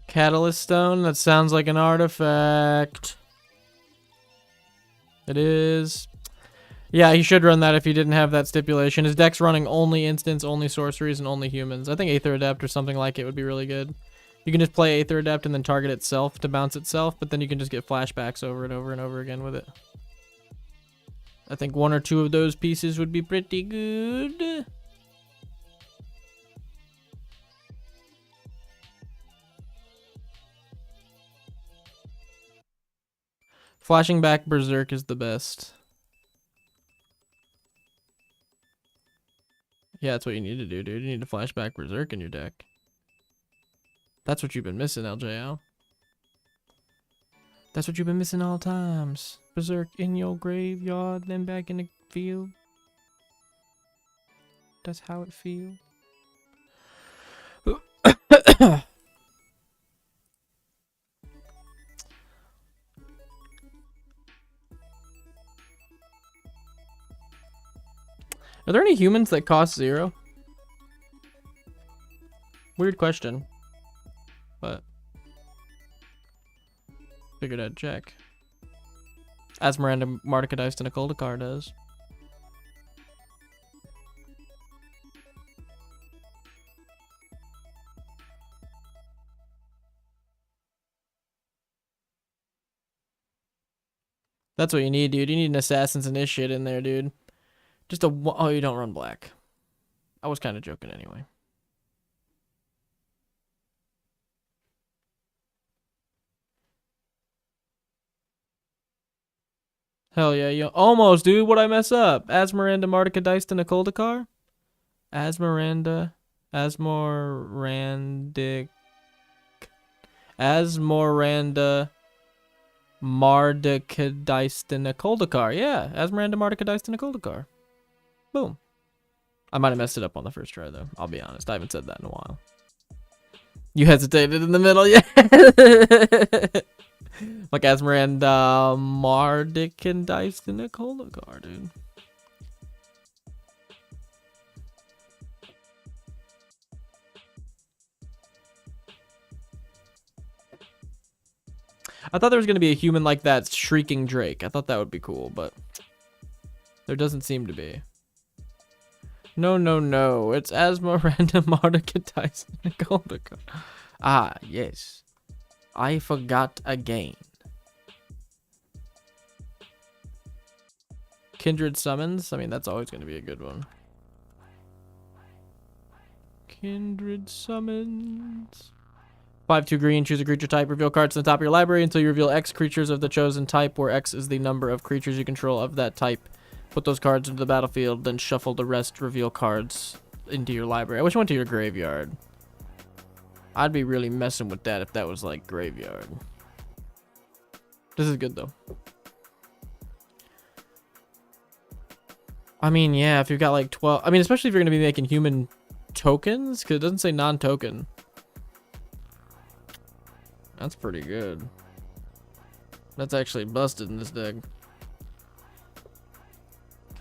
Catalyst Stone, that sounds like an artifact. It is. Yeah, he should run that if he didn't have that stipulation. His deck's running only instants, only sorceries, and only humans. I think Aether Adept or something like it would be really good. You can just play Aether Adept and then target itself to bounce itself, but then you can just get flashbacks over and over and over again with it. I think 1 or 2 of those pieces would be pretty good. Flashing back Berserk is the best. Yeah, that's what you need to do, dude. You need to flash back Berserk in your deck. That's what you've been missing, LJL. That's what you've been missing all times. Berserk in your graveyard, then back in the field. That's how it feels. Are there any humans that cost 0? Weird question. But figured I'd check. Asmiranda, Martica Dice, and a Coldakar does. That's what you need, dude. You need an Assassin's Initiate in there, dude. Just a... Oh, you don't run black. I was kind of joking anyway. Hell yeah, you almost, dude. What'd I mess up? Asmiranda, Martica Dice, and a Coldakar? Asmiranda, Asmoranda, Martica Dice, and a Coldakar. Yeah, Asmiranda, Martica Dice, and a Coldakar. Boom. I might have messed it up on the first try, though. I'll be honest. I haven't said that in a while. You hesitated in the middle, yeah. Like Asmiranda, Mardic, and Dice, and a Coldakar, dude. I thought there was going to be a human like that, Shrieking Drake. I thought that would be cool, but there doesn't seem to be. No, no, no. It's Asmiranda, Mardic, Dice, and Coldakar. Ah, yes. I forgot again. Kindred Summons. I mean, that's always going to be a good one. Kindred Summons. 5/2 green, choose a creature type, reveal cards to the top of your library until you reveal X creatures of the chosen type, where X is the number of creatures you control of that type. Put those cards into the battlefield, then shuffle the rest, reveal cards into your library. I wish it went to your graveyard. I'd be really messing with that if that was like graveyard. This is good though. I mean, yeah, if you've got like 12, I mean, especially if you're gonna be making human tokens, because it doesn't say non-token. That's pretty good. That's actually busted in this deck.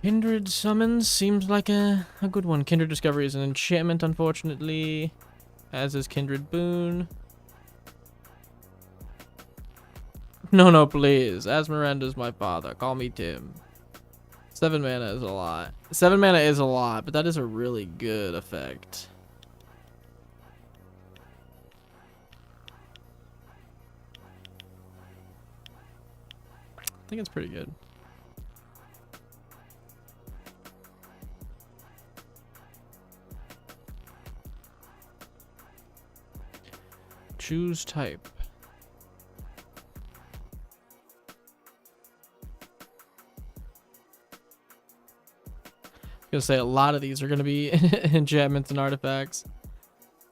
Kindred Summons seems like a good one. Kindred Discovery is an enchantment, unfortunately. As is Kindred Boon. No, please. Asmiranda's my father. Call me Tim. 7 mana is a lot. 7 mana is a lot, but that is a really good effect. I think it's pretty good. Choose type. I'm gonna say a lot of these are gonna be enchantments and artifacts.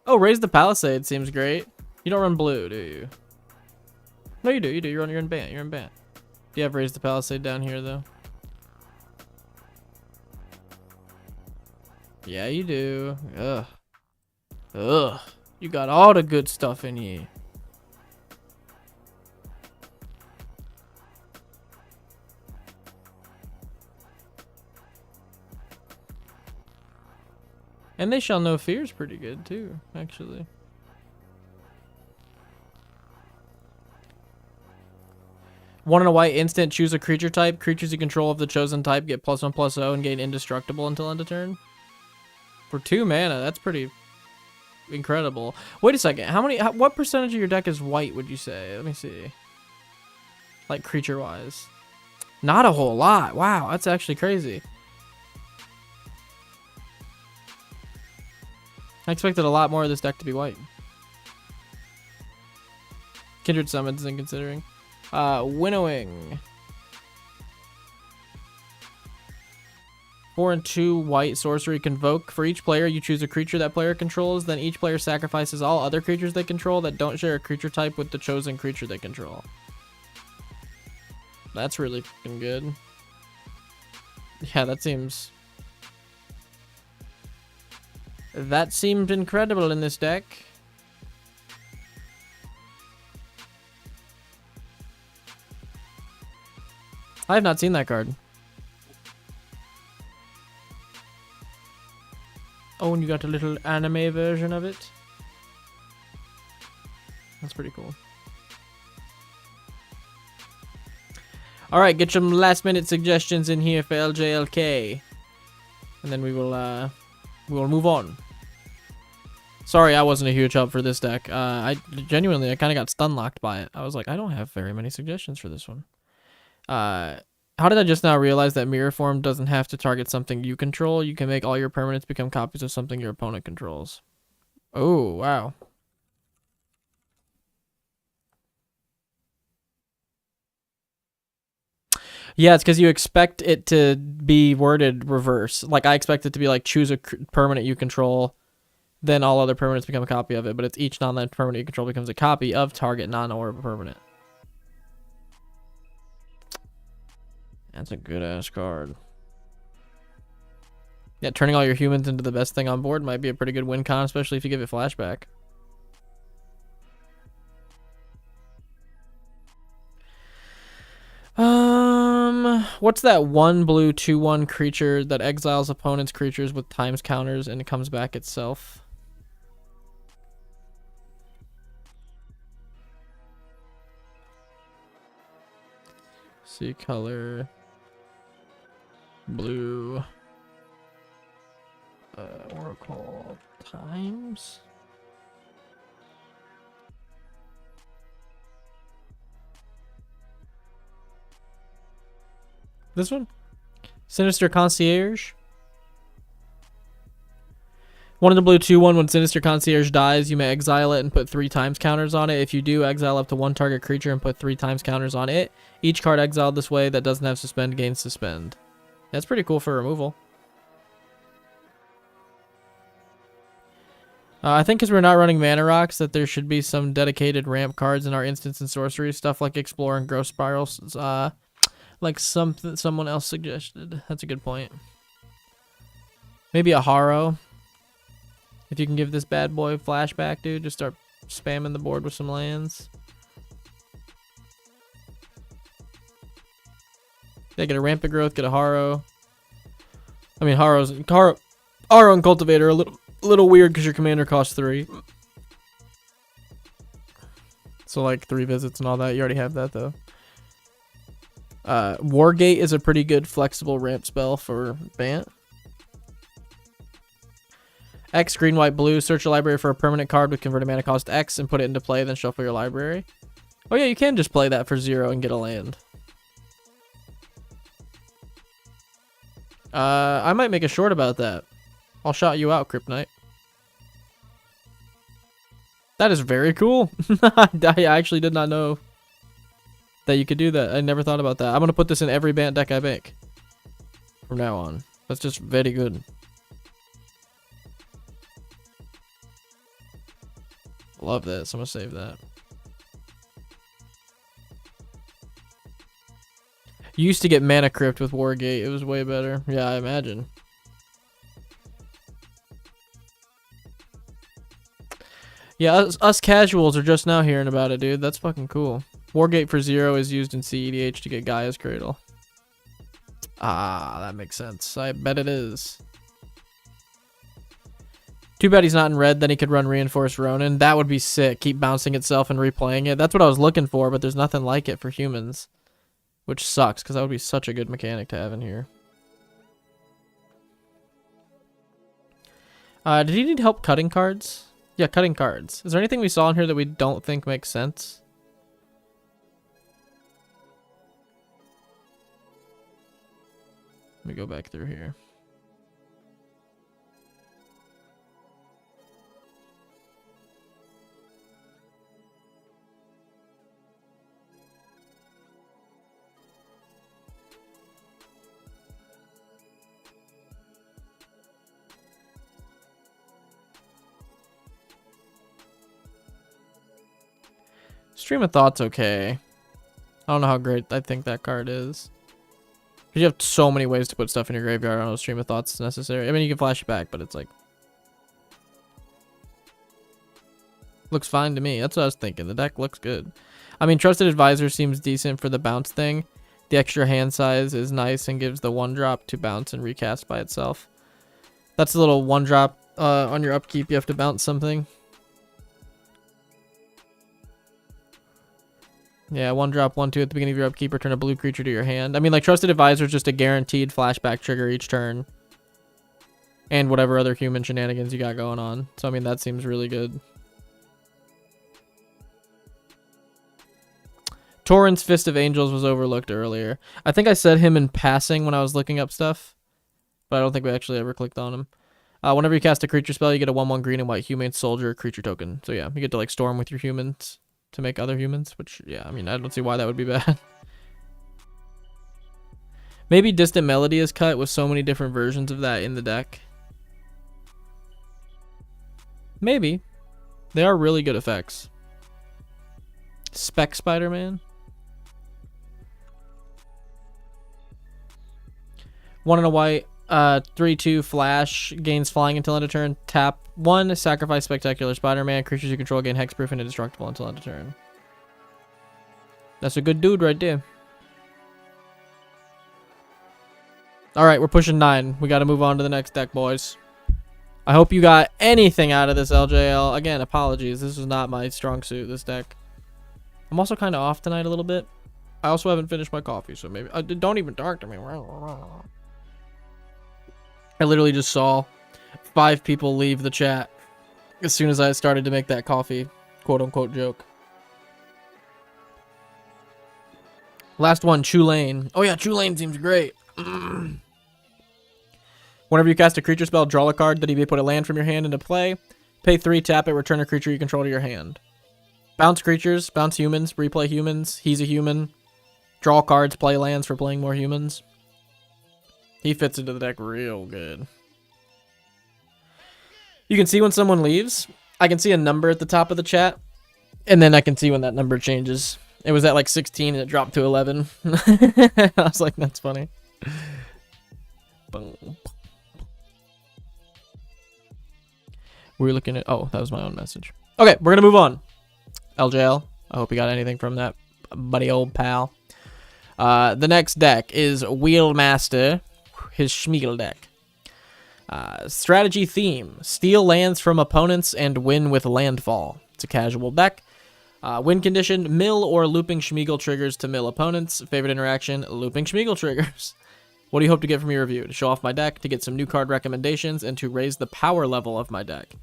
Oh, Raise the Palisade seems great. You don't run blue, do you? No, you do. You do. You're in Bant. You're in Bant. Do you have Raise the Palisade down here though? Yeah, you do. Ugh. Ugh. You got all the good stuff in here. And They Shall Know Fear is pretty good too, actually. One in a white instant, choose a creature type. Creatures you control of the chosen type get +1/+0 and gain indestructible until end of turn. For 2 mana, that's pretty incredible. Wait a second. What percentage of your deck is white, would you say? Let me see. Like creature wise. Not a whole lot. Wow, that's actually crazy. I expected a lot more of this deck to be white. Kindred Summons in considering. Winnowing. 4 and 2 white sorcery Convoke. For each player, you choose a creature that player controls. Then each player sacrifices all other creatures they control that don't share a creature type with the chosen creature they control. That's really fucking good. Yeah, that seems incredible in this deck. I have not seen that card. Oh, and you got a little anime version of it. That's pretty cool. All right, get some last minute suggestions in here for LJLK, and then we will move on. Sorry, I wasn't a huge help for this deck. I kind of got stun locked by it. I was like, I don't have very many suggestions for this one. How did I just now realize that Mirror Form doesn't have to target something you control? You can make all your permanents become copies of something your opponent controls. Oh, wow. Yeah, it's because you expect it to be worded reverse. Like, I expect it to be like, choose a permanent you control, then all other permanents become a copy of it, but it's each non-land permanent you control becomes a copy of target non-or permanent. That's a good-ass card. Yeah, turning all your humans into the best thing on board might be a pretty good win con, especially if you give it flashback. What's that 1 blue 2/1 creature that exiles opponent's creatures with times counters and it comes back itself? See color. Blue. Oracle times. This one? Sinister Concierge. 1 in the blue 2/1. When Sinister Concierge dies, you may exile it and put 3 times counters on it. If you do, exile up to 1 target creature and put 3 times counters on it. Each card exiled this way that doesn't have suspend gains suspend. That's pretty cool for removal. I think because we're not running mana rocks, that there should be some dedicated ramp cards in our instants and sorcery stuff, like Explore and Growth Spirals. Like someone else suggested. That's a good point. Maybe a Harrow. If you can give this bad boy flashback, dude, just start spamming the board with some lands. Yeah, get a Rampant Growth, get a Harrow. I mean, Harrow and Cultivator are a little weird because your commander costs 3. So like 3 visits and all that. You already have that though. Wargate is a pretty good flexible ramp spell for Bant. X, green, white, blue. Search your library for a permanent card with converted mana cost X and put it into play, then shuffle your library. Oh yeah, you can just play that for 0 and get a land. I might make a short about that. I'll shout you out, Crypt Knight. That is very cool. I actually did not know that you could do that. I never thought about that. I'm going to put this in every Bant deck I make from now on. That's just very good. Love this. I'm going to save that. You used to get Mana Crypt with Wargate. It was way better. Yeah, I imagine. Yeah, us casuals are just now hearing about it, dude. That's fucking cool. Wargate for 0 is used in CEDH to get Gaia's Cradle. Ah, that makes sense. I bet it is. Too bad he's not in red, then he could run Reinforced Ronin. That would be sick. Keep bouncing itself and replaying it. That's what I was looking for, but there's nothing like it for humans. Which sucks, because that would be such a good mechanic to have in here. Did he need help cutting cards? Yeah, cutting cards. Is there anything we saw in here that we don't think makes sense? Let me go back through here. Stream of Thought's okay. I don't know how great I think that card is. Because you have so many ways to put stuff in your graveyard. I don't know if Stream of Thought's necessary. I mean, you can flash it back, but it's like... Looks fine to me. That's what I was thinking. The deck looks good. I mean, Trusted Advisor seems decent for the bounce thing. The extra hand size is nice and gives the 1-drop to bounce and recast by itself. That's a little 1-drop on your upkeep. You have to bounce something. Yeah, 1-drop, 1/2 at the beginning of your upkeep. Return a blue creature to your hand. I mean, like, Trusted Advisor is just a guaranteed flashback trigger each turn. And whatever other human shenanigans you got going on. So, I mean, that seems really good. Torrent's Fist of Angels was overlooked earlier. I think I said him in passing when I was looking up stuff. But I don't think we actually ever clicked on him. Whenever you cast a creature spell, you get a 1/1 green and white humane soldier creature token. So, yeah, you get to, like, storm with your humans to make other humans, which, yeah, I mean, I don't see why that would be bad. Maybe Distant Melody is cut with so many different versions of that in the deck. Maybe. They are really good effects. Spec Spider-Man. 1 and a white, 3/2 flash, gains flying until end of turn. Tap 1, sacrifice Spectacular Spider-Man. Creatures you control gain hexproof and indestructible until end of turn. That's a good dude right there. Alright, we're pushing 9. We gotta move on to the next deck, boys. I hope you got anything out of this, LJL. Again, apologies. This is not my strong suit, this deck. I'm also kind of off tonight a little bit. I also haven't finished my coffee, so maybe... don't even talk to me. I literally just saw 5 people leave the chat as soon as I started to make that coffee quote-unquote joke. Last one, Chulane. Oh yeah, Chulane seems great. Whenever you cast a creature spell, draw a card that you may put a land from your hand into play. Pay 3, tap it, return a creature you control to your hand. Bounce creatures, bounce humans, replay humans. He's a human. Draw cards, play lands for playing more humans. He fits into the deck real good. You can see when someone leaves. I can see a number at the top of the chat, and then I can see when that number changes. It was at like 16 and it dropped to 11. I was like, that's funny. Boom. We're looking at... Oh, that was my own message. Okay, we're going to move on. LJL, I hope you got anything from that buddy old pal. The next deck is Wheelmaster, his Smeagol deck. Strategy theme. Steal lands from opponents and win with landfall. It's a casual deck. Win condition, mill or looping Smeagol triggers to mill opponents. Favorite interaction, looping Smeagol triggers. What do you hope to get from your review? To show off my deck, to get some new card recommendations, and to raise the power level of my deck.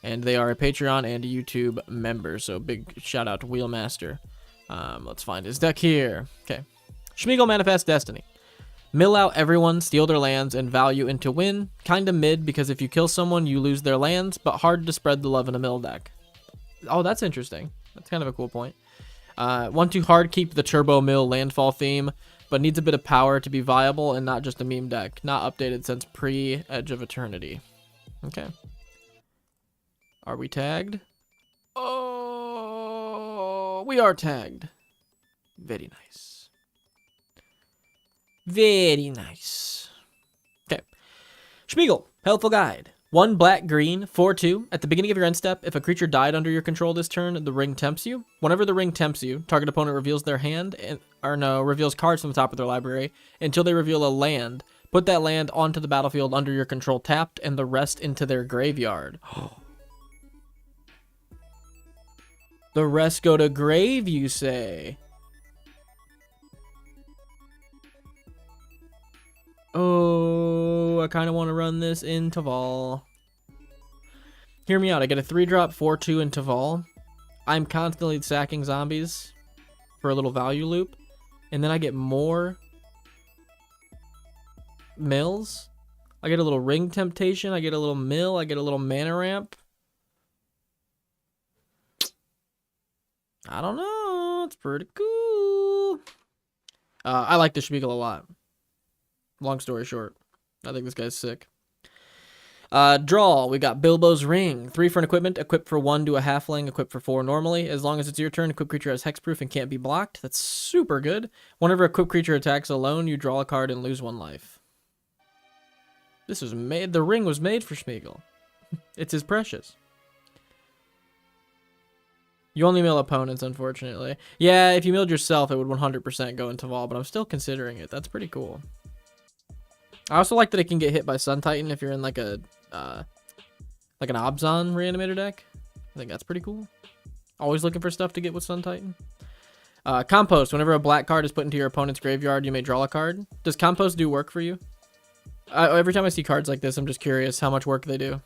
And they are a Patreon and YouTube member, so big shout out to Wheelmaster. Let's find his deck here. Okay. Smeagol Manifest Destiny. Mill out everyone, steal their lands, and value into win. Kinda mid, because if you kill someone, you lose their lands, but hard to spread the love in a mill deck. Oh, that's interesting. That's kind of a cool point. Want to hard keep the Turbo Mill Landfall theme, but needs a bit of power to be viable and not just a meme deck. Not updated since pre-Edge of Eternity. Okay. Are we tagged? Oh, we are tagged. Very nice. Very nice. Okay. Smeagol Helpful Guide. 1 black green 4/2. At the beginning of your end step, if a creature died under your control this turn, the ring tempts you. Whenever the ring tempts you, target opponent reveals their hand reveals cards from the top of their library until they reveal a land. Put that land onto the battlefield under your control tapped, and the rest into their graveyard. The rest go to grave, you say? Oh, I kind of want to run this in Taval. Hear me out. I get a 3-drop 4/2 in Taval. I'm constantly sacking zombies for a little value loop. And then I get more mills. I get a little ring temptation. I get a little mill. I get a little mana ramp. I don't know. It's pretty cool. I like the Smeagol a lot. Long story short, I think this guy's sick. Draw. We got Bilbo's Ring. 3 for an equipment. Equip for 1 to a halfling. Equip for 4 normally. As long as it's your turn, equip creature has hexproof and can't be blocked. That's super good. Whenever a equip creature attacks alone, you draw a card and lose 1 life. This was made. The ring was made for Smeagol. It's his precious. You only mill opponents, unfortunately. Yeah, if you milled yourself, it would 100% go into Vol, but I'm still considering it. That's pretty cool. I also like that it can get hit by Sun Titan if you're in like a like an Obzon reanimator deck. I think that's pretty cool. Always looking for stuff to get with Sun Titan. Compost. Whenever a black card is put into your opponent's graveyard, you may draw a card. Does Compost do work for you? Every time I see cards like this, I'm just curious how much work they do.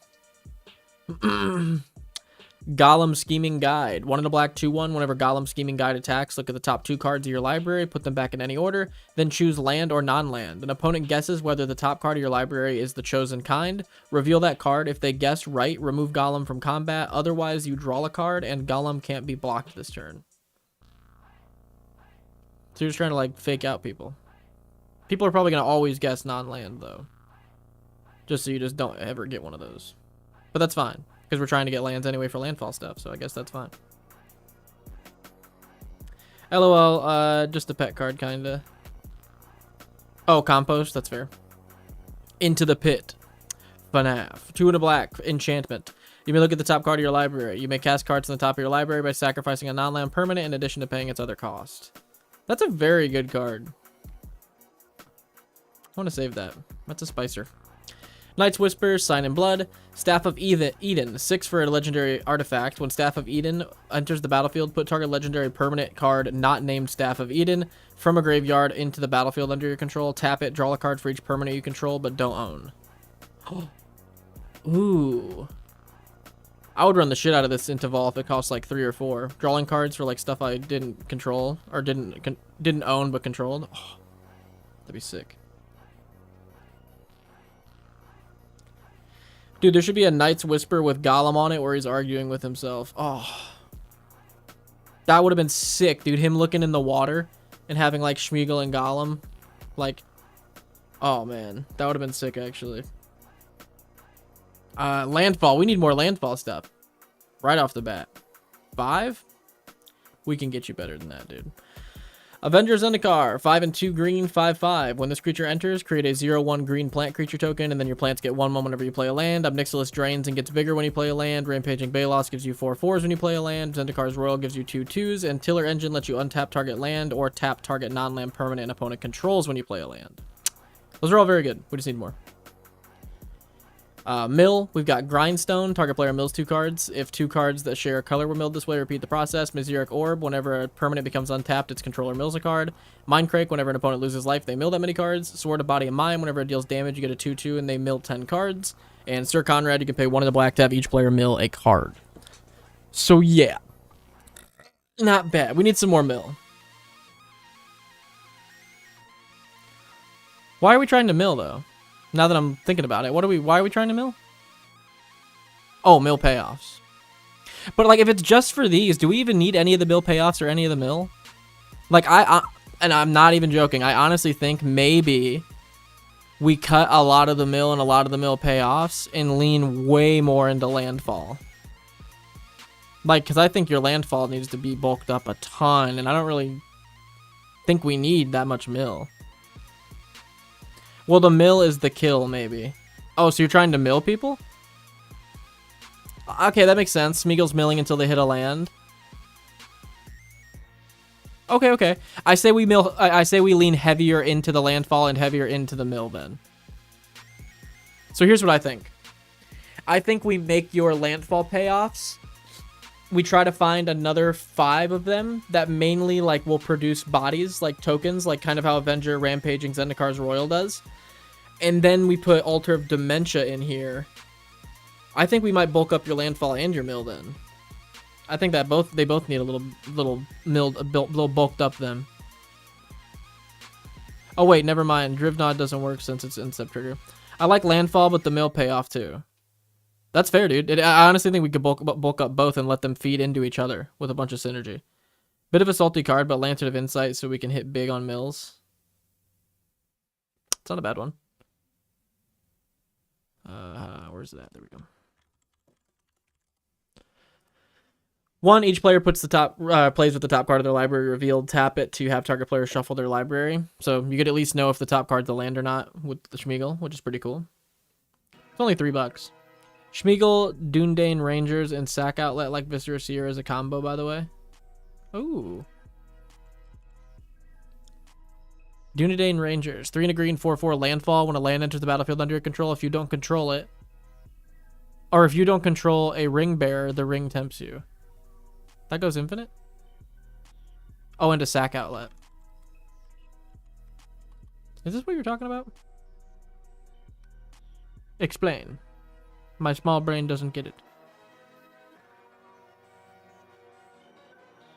Golem Scheming Guide. 1 in a black 2/1. Whenever Golem Scheming Guide attacks, look at the top 2 cards of your library, put them back in any order, then choose land or non-land. An opponent guesses whether the top card of your library is the chosen kind. Reveal that card. If they guess right, remove Golem from combat. Otherwise, you draw a card, and Golem can't be blocked this turn. So you're just trying to, like, fake out people. People are probably going to always guess non-land, though. Just so you just don't ever get one of those. But that's fine. Because we're trying to get lands anyway for landfall stuff, so I guess that's fine. LOL, just a pet card, kinda. Oh, Compost, that's fair. Into the Pit. FNAF. 2 in a black. Enchantment. You may look at the top card of your library. You may cast cards on the top of your library by sacrificing a non-land permanent in addition to paying its other cost. That's a very good card. I want to save that. That's a spicer. Knight's Whisper, Sign in Blood, Staff of Eden, 6 for a legendary artifact. When Staff of Eden enters the battlefield, put target legendary permanent card not named Staff of Eden from a graveyard into the battlefield under your control. Tap it, draw a card for each permanent you control but don't own. Ooh. I would run the shit out of this into Vol if it costs like 3 or 4. Drawing cards for like stuff I didn't control or didn't own but controlled. Oh, that'd be sick. Dude, there should be a Knight's Whisper with Golem on it where he's arguing with himself. Oh. That would have been sick, dude. Him looking in the water and having, like, Smeagol and Golem. Like, oh, man. That would have been sick, actually. Landfall. We need more landfall stuff. Right off the bat. 5? We can get you better than that, dude. Avengers Zendikar. 5 and 2 green, 5/5. When this creature enters, create a 0/1 green plant creature token, and then your plants get 1/1 whenever you play a land. Obnixilis drains and gets bigger when you play a land. Rampaging Balos gives you 4/4s when you play a land. Zendikar's Royal gives you 2/2s, and Tiller Engine lets you untap target land or tap target non-land permanent and opponent controls when you play a land. Those are all very good. We just need more. Mill, we've got Grindstone. Target player mills 2 cards. If 2 cards that share a color were milled this way, repeat the process. Meseric Orb, whenever a permanent becomes untapped, its controller mills a card. Mindcrake, whenever an opponent loses life, they mill that many cards. Sword of Body and Mind, whenever it deals damage, you get a 2/2 and they mill 10 cards. And Sir Conrad, you can pay 1 in the black to have each player mill a card. So yeah. Not bad. We need some more mill. Why are we trying to mill, though? Now that I'm thinking about it, why are we trying to mill? Oh, mill payoffs. But like, if it's just for these, do we even need any of the mill payoffs or any of the mill? Like, and I'm not even joking. I honestly think maybe we cut a lot of the mill and a lot of the mill payoffs and lean way more into landfall. Like, because I think your landfall needs to be bulked up a ton, and I don't really think we need that much mill. Well, the mill is the kill, maybe. Oh, so you're trying to mill people? Okay, that makes sense. Smeagol's milling until they hit a land. Okay. I say we mill. I say we lean heavier into the landfall and heavier into the mill then. So here's what I think. I think we make your landfall payoffs. We try to find another 5 of them that mainly like will produce bodies, like tokens, like kind of how Avenger Rampaging Zendikar's Royal does. And then we put Altar of Dementia in here. I think we might bulk up your landfall and your mill then. I think that they both need a little bulked up then. Oh wait, never mind. Drivnod doesn't work since it's Incept trigger. I like landfall, but the mill payoff too. That's fair, dude. I honestly think we could bulk up both and let them feed into each other with a bunch of synergy. Bit of a salty card, but Lantern of Insight so we can hit big on mills. It's not a bad one. Where's that? There we go. 1, each player puts the top plays with the top card of their library revealed. Tap it to have target player shuffle their library. So you could at least know if the top card's a land or not with the Smeagol, which is pretty cool. It's only $3. Smeagol, Dundane Rangers, and Sack Outlet like Viscera Seer as a combo, by the way. Ooh. Dundane Rangers. 3 and a green, 4/4 landfall. When a land enters the battlefield under your control, if you don't control it, or if you don't control a ring bearer, the ring tempts you. That goes infinite? Oh, and a Sack Outlet. Is this what you're talking about? Explain. My small brain doesn't get it.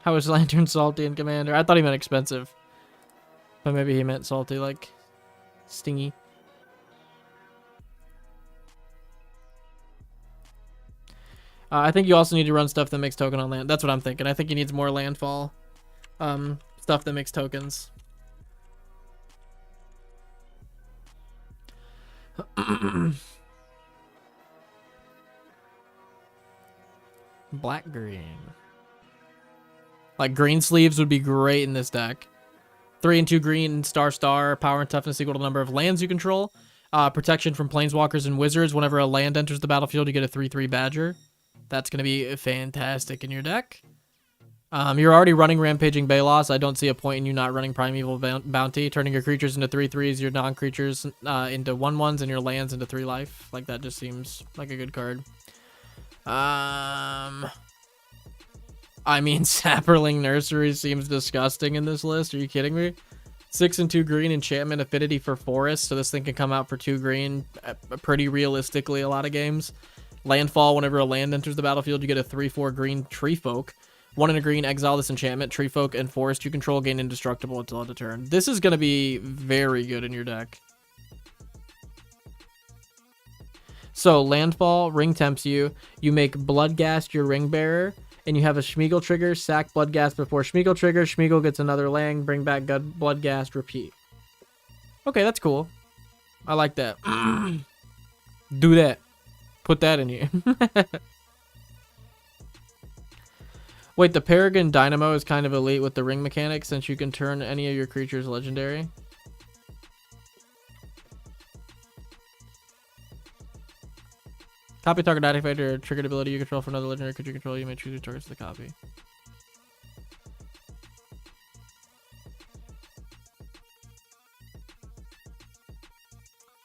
How is Lantern salty in Commander? I thought he meant expensive. But maybe he meant salty, like stingy. I think you also need to run stuff that makes token on land. That's what I'm thinking. I think he needs more landfall stuff that makes tokens. Black green. Like green sleeves would be great in this deck. 3 and 2 green, star, power and toughness equal to the number of lands you control. Protection from planeswalkers and wizards. Whenever a land enters the battlefield, you get a 3/3 badger. That's going to be fantastic in your deck. You're already running Rampaging Balos. I don't see a point in you not running Primeval Bounty. Turning your creatures into 3/3s, your non-creatures into 1/1s, and your lands into 3 life. Like, that just seems like a good card. I mean, Sapperling Nursery seems disgusting in this list. Are you kidding me? 6 and 2 green, enchantment affinity for forest. So this thing can come out for 2 green pretty realistically a lot of games. Landfall, whenever a land enters the battlefield, you get a 3/4 green tree folk. 1 and a green, exile this enchantment. Tree folk and forest you control gain indestructible until end of turn. This is going to be very good in your deck. So landfall, ring tempts you. You make Bloodghast your ring bearer. And you have a Smeagol trigger, sack Bloodghast before Smeagol trigger. Smeagol gets another land, bring back Bloodghast, repeat. Okay, that's cool. I like that. Do that. Put that in here. Wait, the Peregrine Dynamo is kind of elite with the ring mechanic since you can turn any of your creatures legendary. Copy target activator, triggered ability you control for another legendary creature you control. You may choose your targets to copy.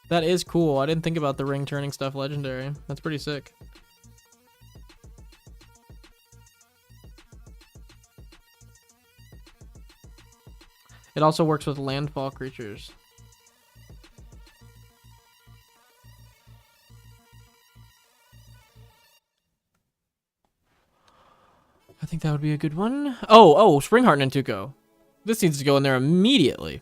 That is cool. I didn't think about the ring turning stuff legendary. That's pretty sick. It also works with landfall creatures. I think that would be a good one. Oh, Springheart Nantuko. This needs to go in there immediately.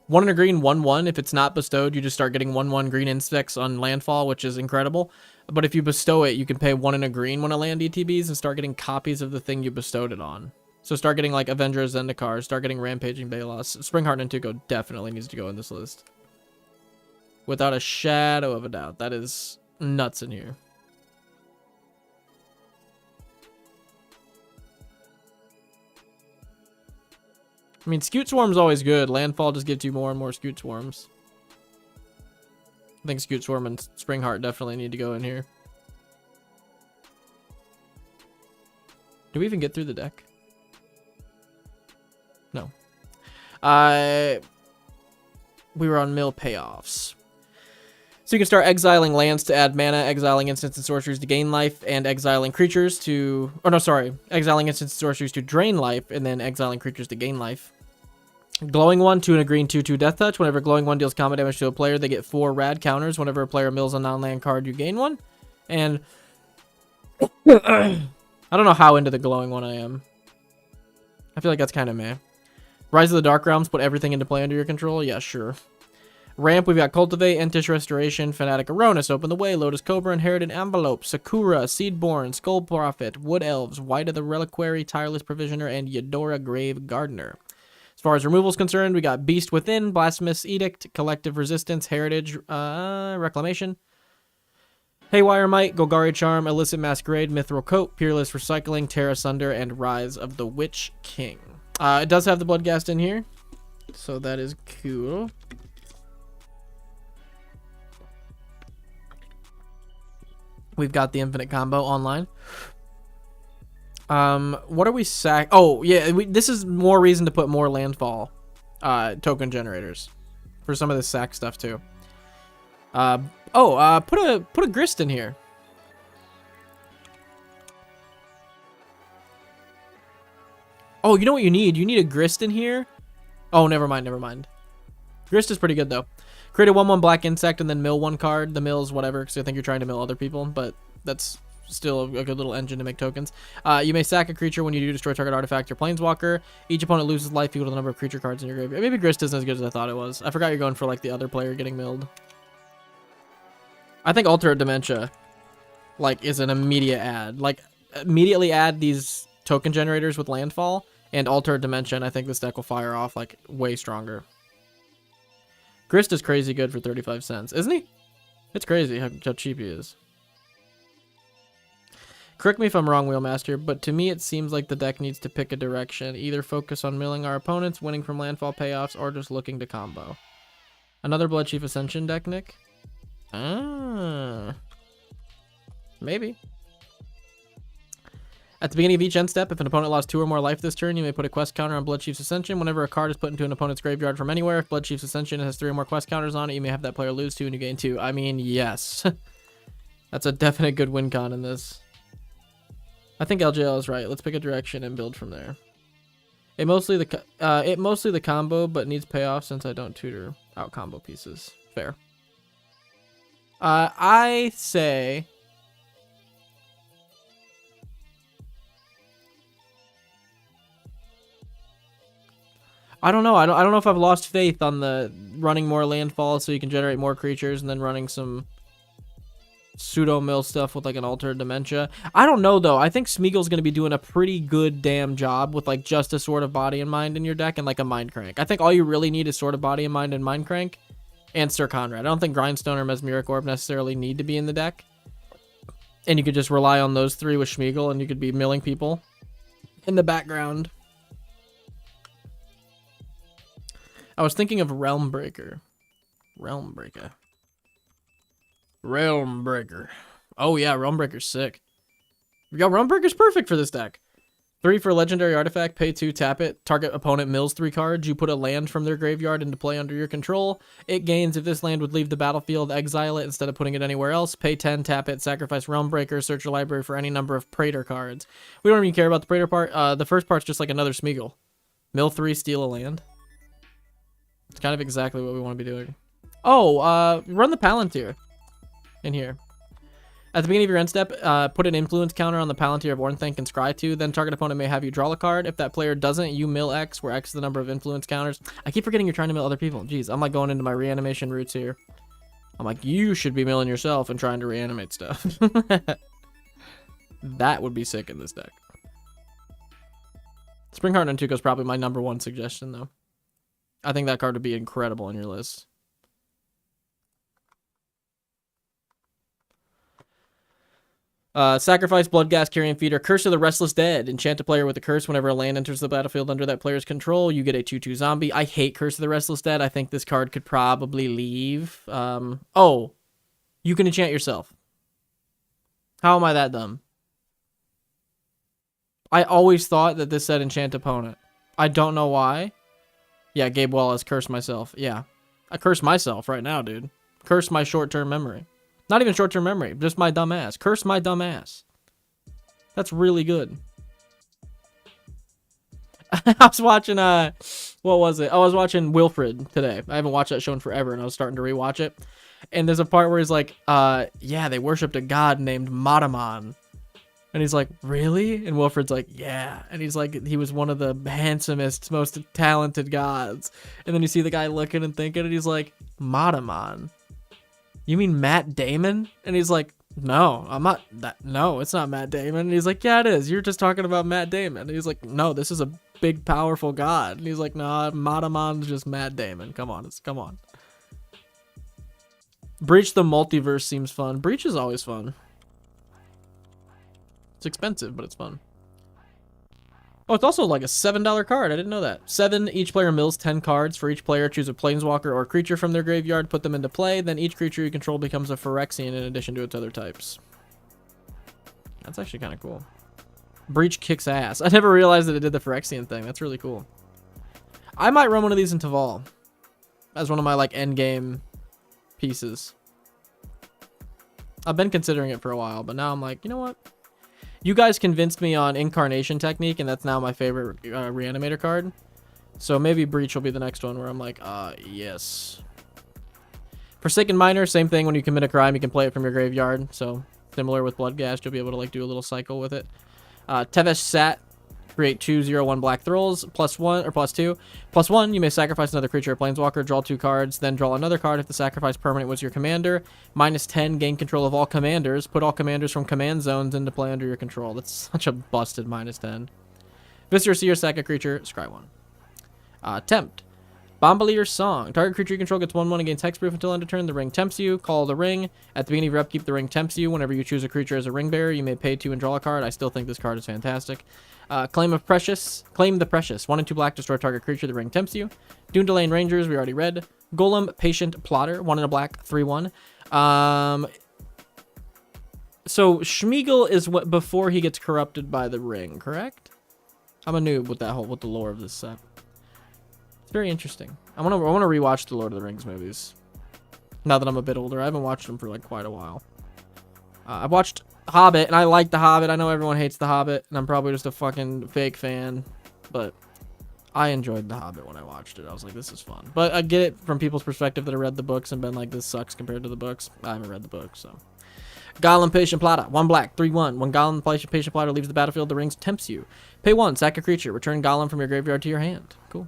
1 and a green, 1/1. If it's not bestowed, you just start getting 1/1 green insects on landfall, which is incredible. But if you bestow it, you can pay 1 and a green when a land ETBs and start getting copies of the thing you bestowed it on. So start getting like Avenger Zendikar, start getting Rampaging Balos. Springheart Nantuko definitely needs to go in this list. Without a shadow of a doubt. That is nuts in here. I mean, Scute Swarm's always good. Landfall just gives you more and more Scute Swarms. I think Scute Swarm and Springheart definitely need to go in here. Do we even get through the deck? No. We were on mill payoffs. So you can start exiling lands to add mana, exiling instants and sorceries to gain life, and exiling creatures to... Oh, no, sorry. Exiling instants and sorceries to drain life, and then exiling creatures to gain life. Glowing one, 2 and a green, 2/2 death touch. Whenever glowing one deals combat damage to a player, they get 4 rad counters. Whenever a player mills a non-land card, you gain 1. And... I don't know how into the glowing one I am. I feel like that's kind of meh. Rise of the Dark Realms, put everything into play under your control? Yeah, sure. Ramp, we've got Cultivate, Entish Restoration, Fanatic Aronis, Open the Way, Lotus Cobra, Inherited Envelope, Sakura, Seedborn, Skull Prophet, Wood Elves, White of the Reliquary, Tireless Provisioner, and Eudora Grave Gardener. As far as removal is concerned, we got Beast Within, Blasphemous Edict, Collective Resistance, Heritage, Reclamation, Haywire Might, Golgari Charm, Illicit Masquerade, Mithril Coat, Peerless Recycling, Terra Sunder, and Rise of the Witch King. It does have the Bloodghast in here, so that is cool. We've got the Infinite Combo online. What are we sack? Oh, yeah, this is more reason to put more landfall token generators for some of this sack stuff too. Put a Grist in here. Oh, you know what you need? You need a Grist in here. Oh, never mind. Grist is pretty good though. Create a 1/1 black insect and then mill 1 card. The mill is whatever, because I think you're trying to mill other people, but that's still a good little engine to make tokens. You may sack a creature when you do destroy target artifact or planeswalker. Each opponent loses life equal to the number of creature cards in your graveyard. Maybe Grist isn't as good as I thought it was. I forgot you're going for like the other player getting milled. I think Alternate Dementia like is an immediate add. Like immediately add these token generators with landfall and Alternate Dementia, and I think this deck will fire off like way stronger. Grist is crazy good for 35 cents, isn't he? It's crazy how cheap he is. Correct me if I'm wrong, Wheelmaster, but to me it seems like the deck needs to pick a direction. Either focus on milling our opponents, winning from landfall payoffs, or just looking to combo. Another Bloodchief Ascension deck, Nick? Maybe. At the beginning of each end step, if an opponent lost 2 or more life this turn, you may put a quest counter on Bloodchief's Ascension. Whenever a card is put into an opponent's graveyard from anywhere, if Bloodchief's Ascension has 3 or more quest counters on it, you may have that player lose 2 and you gain 2. I mean, yes. That's a definite good win con in this. I think LJL is right. Let's pick a direction and build from there. It mostly the combo, but needs payoff since I don't tutor out combo pieces. Fair. I say... I don't know. I don't know if I've lost faith on the running more landfall so you can generate more creatures and then running some pseudo mill stuff with like an Altered Dementia. I don't know though. I think Smeagol's going to be doing a pretty good damn job with like just a Sword of Body and Mind in your deck and like a Mind Crank. I think all you really need is Sword of Body and Mind and Mind Crank. And Sir Conrad. I don't think Grindstone or Mesmeric Orb necessarily need to be in the deck. And you could just rely on those 3 with Smeagol, and you could be milling people in the background. I was thinking of Realm Breaker. Realm Breaker. Realm Breaker. Oh yeah, Realm Breaker's sick. Realm Breaker's perfect for this deck. 3 for Legendary Artifact, pay 2, tap it. Target opponent mills 3 cards. You put a land from their graveyard into play under your control. It gains if this land would leave the battlefield, exile it instead of putting it anywhere else. Pay 10, tap it, sacrifice Realm Breaker, search your library for any number of Praetor cards. We don't even care about the Praetor part. The first part's just like another Smeagol. Mill 3, steal a land. It's kind of exactly what we want to be doing. Oh, run the Palantir in here. At the beginning of your end step, put an influence counter on the Palantir of Ornthink and Scry 2. Then target opponent may have you draw a card. If that player doesn't, you mill X, where X is the number of influence counters. I keep forgetting you're trying to mill other people. Jeez, I'm like going into my reanimation roots here. I'm like, you should be milling yourself and trying to reanimate stuff. That would be sick in this deck. Springheart and Tuco is probably my #1 suggestion, though. I think that card would be incredible in your list. Sacrifice, Bloodghast, Carrion Feeder, Curse of the Restless Dead. Enchant a player with a curse whenever a land enters the battlefield under that player's control. You get a 2/2 zombie. I hate Curse of the Restless Dead. I think this card could probably leave. Oh, you can enchant yourself. How am I that dumb? I always thought that this said enchant opponent. I don't know why. Yeah, Gabe Wallace, curse myself. Yeah, I curse myself right now, dude. Curse my short-term memory. Not even short-term memory, just my dumb ass. Curse my dumb ass. That's really good. I was watching, what was it? I was watching Wilfred today. I haven't watched that show in forever, and I was starting to rewatch it. And there's a part where he's like, yeah, they worshipped a god named Mataman. And he's like, really? And Wilfred's like, yeah. And he's like, he was one of the handsomest, most talented gods. And then you see the guy looking and thinking, and he's like, Mataman? You mean Matt Damon? And he's like, no, I'm not that. No, it's not Matt Damon. And he's like, yeah, it is. You're just talking about Matt Damon. And he's like, no, this is a big, powerful god. And he's like, no, Mataman's just Matt Damon. Come on, come on. Breach the Multiverse seems fun. Breach is always fun. It's expensive, but it's fun. Oh, it's also like a $7 card. I didn't know that. 7, each player mills 10 cards. For each player, choose a planeswalker or creature from their graveyard, put them into play. Then each creature you control becomes a Phyrexian in addition to its other types. That's actually kind of cool. Breach kicks ass. I never realized that it did the Phyrexian thing. That's really cool. I might run one of these into Vol as one of my like end game pieces. I've been considering it for a while, but now I'm like, you know what? You guys convinced me on Incarnation Technique, and that's now my favorite Reanimator card. So maybe Breach will be the next one where I'm like, yes. Forsaken Miner, same thing. When you commit a crime, you can play it from your graveyard. So similar with Bloodghast, you'll be able to like do a little cycle with it. Tevesh Sat, create 2/0/1 black thralls, +1 or +2. +1, you may sacrifice another creature or planeswalker, draw 2 cards, then draw another card if the sacrifice permanent was your commander. -10, gain control of all commanders. Put all commanders from command zones into play under your control. That's such a busted -10. Viscera Seer, sack a creature, scry 1. Tempt. Bombalier's Song. Target creature you control gets 1/1 and gains hexproof until end of turn. The ring tempts you. Call the ring. At the beginning of your upkeep, the ring tempts you. Whenever you choose a creature as a ring bearer, you may pay 2 and draw a card. I still think this card is fantastic. Claim the Precious. 1 and 2 black, destroy target creature. The ring tempts you. Dune Delay and Rangers, we already read. Golem, Patient Plotter. 1 and a black, 3/1. So Smeagol is what before he gets corrupted by the ring, correct? I'm a noob with with the lore of this set. Very interesting. I want to rewatch the Lord of the Rings movies. Now that I'm a bit older, I haven't watched them for like quite a while. I've watched Hobbit, and I like the Hobbit. I know everyone hates the Hobbit, and I'm probably just a fucking fake fan, but I enjoyed the Hobbit when I watched it. I was like, this is fun. But I get it from people's perspective that have read the books and been like, this sucks compared to the books. I haven't read the books, so. Golem, Patient Plotter. 1 black, 3/1. When Golem, Patient Plotter leaves the battlefield, the rings tempts you. Pay 1, sack a creature. Return Golem from your graveyard to your hand. Cool.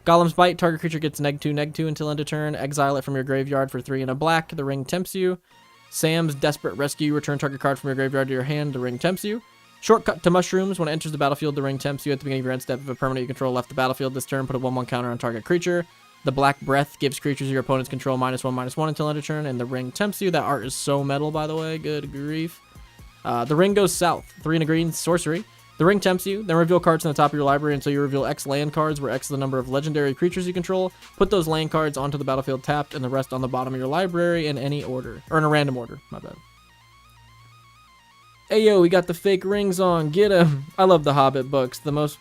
Golem's Bite, target creature gets -2/-2 until end of turn. Exile it from your graveyard for 3 and a black. The ring tempts you. Sam's Desperate Rescue, return target card from your graveyard to your hand. The ring tempts you. Shortcut to Mushrooms, when it enters the battlefield, the ring tempts you. At the beginning of your end step, if a permanent you control left the battlefield this turn, put a 1/1 counter on target creature. The Black Breath gives creatures your opponents control -1/-1 until end of turn, and the Ring tempts you. That art is so metal, by the way. Good grief. The Ring goes south. 3 and a green, sorcery. The Ring tempts you, then reveal cards on the top of your library until you reveal X land cards, where X is the number of legendary creatures you control. Put those land cards onto the battlefield tapped, and the rest on the bottom of your library in any order. Or in a random order, my bad. Hey yo, we got the fake rings on. Get 'em. I love the Hobbit books the most,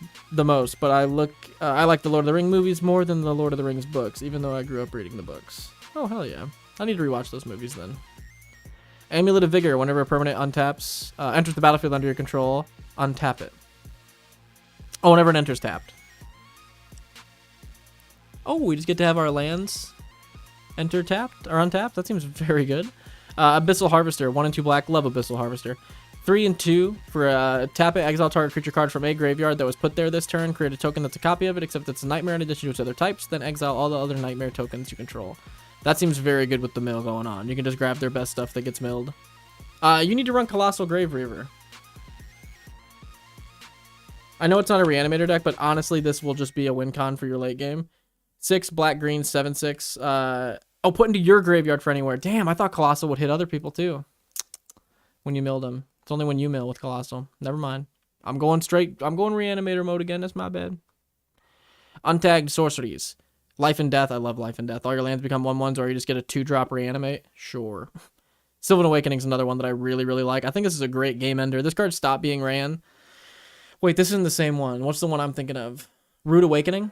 but I like the Lord of the Rings movies more than the Lord of the Rings books, even though I grew up reading the books. Oh hell yeah! I need to rewatch those movies then. Amulet of Vigor. Whenever a permanent untaps, enters the battlefield under your control, untap it. Oh, whenever it enters tapped. Oh, we just get to have our lands enter tapped or untapped. That seems very good. Abyssal Harvester. 1 and 2 black. Love Abyssal Harvester. 3 and 2 for tap it, exile target creature card from a graveyard that was put there this turn. Create a token that's a copy of it, except it's a nightmare in addition to its other types. Then exile all the other nightmare tokens you control. That seems very good with the mill going on. You can just grab their best stuff that gets milled. You need to run Colossal Grave Reaver. I know it's not a reanimator deck, but honestly, this will just be a win con for your late game. 6 black green 7/6. Oh, put into your graveyard for anywhere. Damn, I thought Colossal would hit other people too. When you milled them. It's only when you mill with Colossal. Never mind. I'm going reanimator mode again. That's my bad. Untagged sorceries. Life and Death. I love Life and Death. All your lands become 1/1s, or you just get a 2-drop reanimate. Sure. Sylvan Awakening is another one that I really, really like. I think this is a great game ender. This card stopped being ran. Wait, this isn't the same one. What's the one I'm thinking of? Rude Awakening?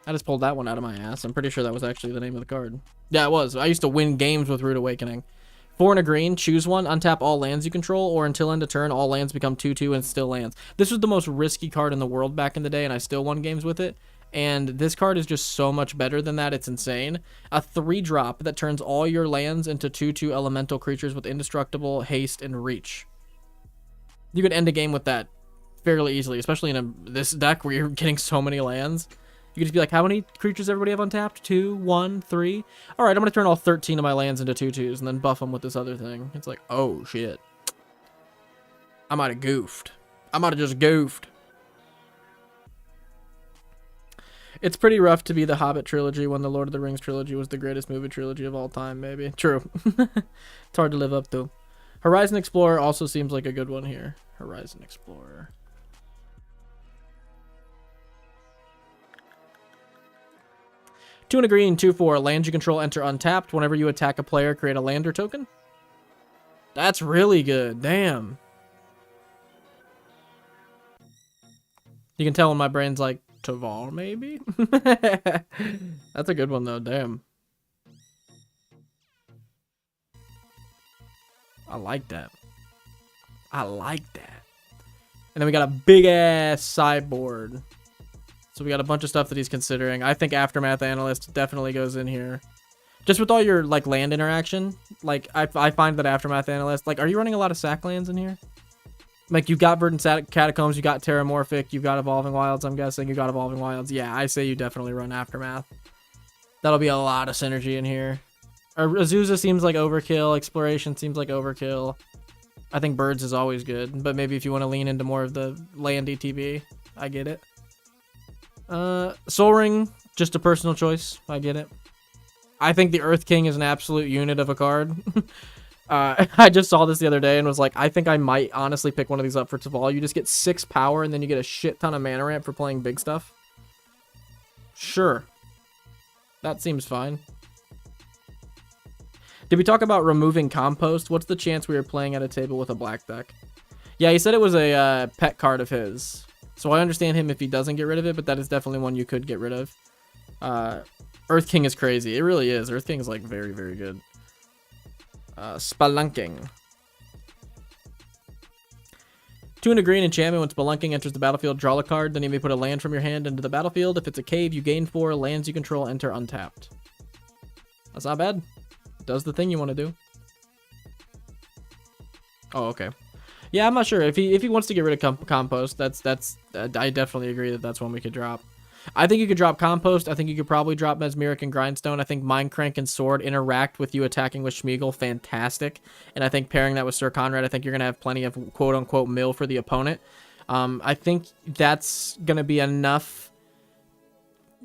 I just pulled that one out of my ass. I'm pretty sure that was actually the name of the card. Yeah, it was. I used to win games with Rude Awakening. 4 and a green, choose one, untap all lands you control, or until end of turn, all lands become 2/2 and still lands. This was the most risky card in the world back in the day, and I still won games with it. And this card is just so much better than that, it's insane. A 3-drop that turns all your lands into 2/2 elemental creatures with indestructible, haste, and reach. You could end a game with that fairly easily, especially in this deck where you're getting so many lands. You could just be like, how many creatures everybody have untapped? 2, 1, 3. All right, I'm going to turn all 13 of my lands into 2/2s and then buff them with this other thing. It's like, oh, shit. I might have goofed. I might have just goofed. It's pretty rough to be the Hobbit trilogy when the Lord of the Rings trilogy was the greatest movie trilogy of all time, maybe. True. It's hard to live up to. Horizon Explorer also seems like a good one here. Horizon Explorer. Two and a green, 2/4. Lands you control enter untapped. Whenever you attack a player, create a lander token. That's really good. Damn. You can tell when my brain's like, Tavar, maybe? That's a good one, though. Damn. I like that. I like that. And then we got a big-ass sideboard. So we got a bunch of stuff that he's considering. I think Aftermath Analyst definitely goes in here. Just with all your, like, land interaction. Like, I find that Aftermath Analyst... Like, are you running a lot of sack lands in here? Like, you got Verdant Catacombs, you got Terramorphic, you've got Evolving Wilds, I'm guessing. You got Evolving Wilds. Yeah, I say you definitely run Aftermath. That'll be a lot of synergy in here. Azusa seems like overkill. Exploration seems like overkill. I think Birds is always good. But maybe if you want to lean into more of the land ETB, I get it. Soul Ring, just a personal choice. I get it. I think the Earth King is an absolute unit of a card. I just saw this the other day and was like, I think I might honestly pick one of these up for Taval. You just get 6 power and then you get a shit ton of mana ramp for playing big stuff. Sure. That seems fine. Did we talk about removing Compost? What's the chance we were playing at a table with a black deck? Yeah, he said it was a pet card of his. So I understand him if he doesn't get rid of it, but that is definitely one you could get rid of. Earth King is crazy. It really is. Earth King is like very, very good. Spelunking. 2 and a green enchantment. When Spelunking enters the battlefield, draw a card. Then you may put a land from your hand into the battlefield. If it's a cave, you gain 4. Lands you control enter untapped. That's not bad. Does the thing you want to do. Oh, okay. Yeah, I'm not sure. If he wants to get rid of Compost, I definitely agree that that's one we could drop. I think you could drop Compost. I think you could probably drop Mesmeric and Grindstone. I think Mindcrank and Sword interact with you attacking with Smeagol. Fantastic. And I think pairing that with Sir Conrad, I think you're going to have plenty of quote-unquote mill for the opponent. I think that's going to be enough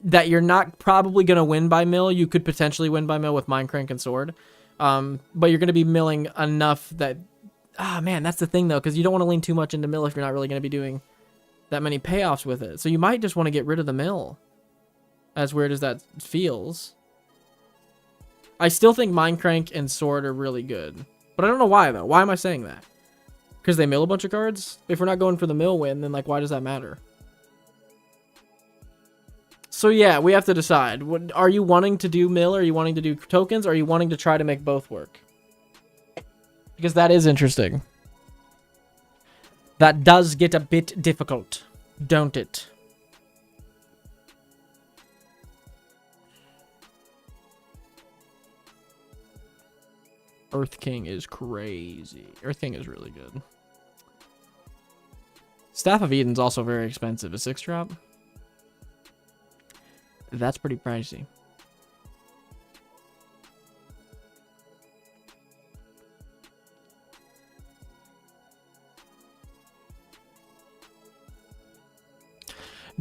that you're not probably going to win by mill. You could potentially win by mill with Mind Crank and Sword. But you're going to be milling enough that... Ah, man, that's the thing, though, because you don't want to lean too much into mill if you're not really going to be doing that many payoffs with it. So you might just want to get rid of the mill. As weird as that feels. I still think Mind Crank and Sword are really good. But I don't know why, though. Why am I saying that? Because they mill a bunch of cards? If we're not going for the mill win, then, like, why does that matter? So, yeah, we have to decide. Are you wanting to do mill? Are you wanting to do tokens? Or are you wanting to try to make both work? Because that is interesting. That does get a bit difficult, don't it? Earth King is crazy. Earth King is really good. Staff of Eden's also very expensive. A 6-drop? That's pretty pricey.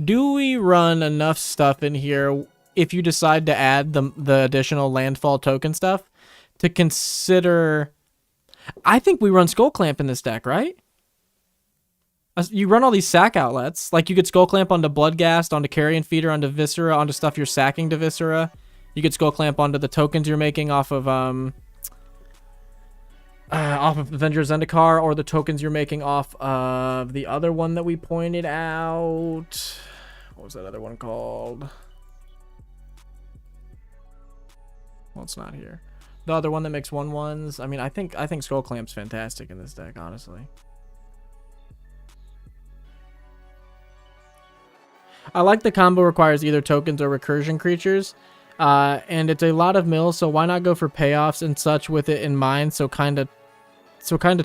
Do we run enough stuff in here if you decide to add the additional landfall token stuff to consider? I think we run Skull Clamp in this deck, right? You run all these sack outlets. Like, you could Skull Clamp onto Bloodghast, onto Carrion Feeder, onto Viscera, onto stuff you're sacking to Viscera. You could Skull Clamp onto the tokens you're making off of Avenger Zendikar, or the tokens you're making off of the other one that we pointed out. What was that other one called? Well, it's not here. The other one that makes 1/1s. I mean, I think Skull Clamp's fantastic in this deck, honestly. I like the combo requires either tokens or recursion creatures. And it's a lot of mills, so why not go for payoffs and such with it in mind? So kind of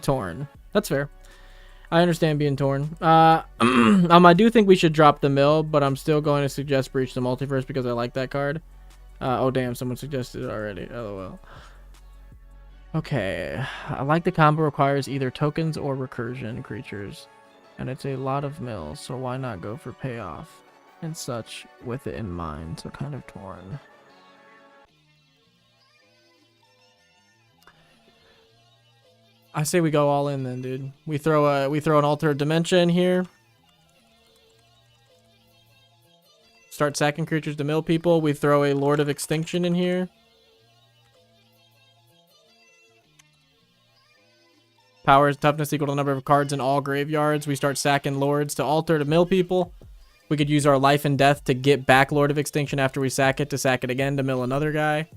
torn. That's fair. I understand being torn. I do think we should drop the mill, but I'm still going to suggest Breach the Multiverse because I like that card. Oh damn, someone suggested it already. LOL. Okay, I like the combo requires either tokens or recursion creatures, and it's a lot of mills, so why not go for payoff and such with it in mind? So kind of torn. I say we go all in then, dude. We throw an alternate dimension here. Start sacking creatures to mill people. We throw a Lord of Extinction in here. Power is toughness equal to the number of cards in all graveyards. We start sacking lords to altar to mill people. We could use our life and death to get back Lord of Extinction after we sack it again to mill another guy.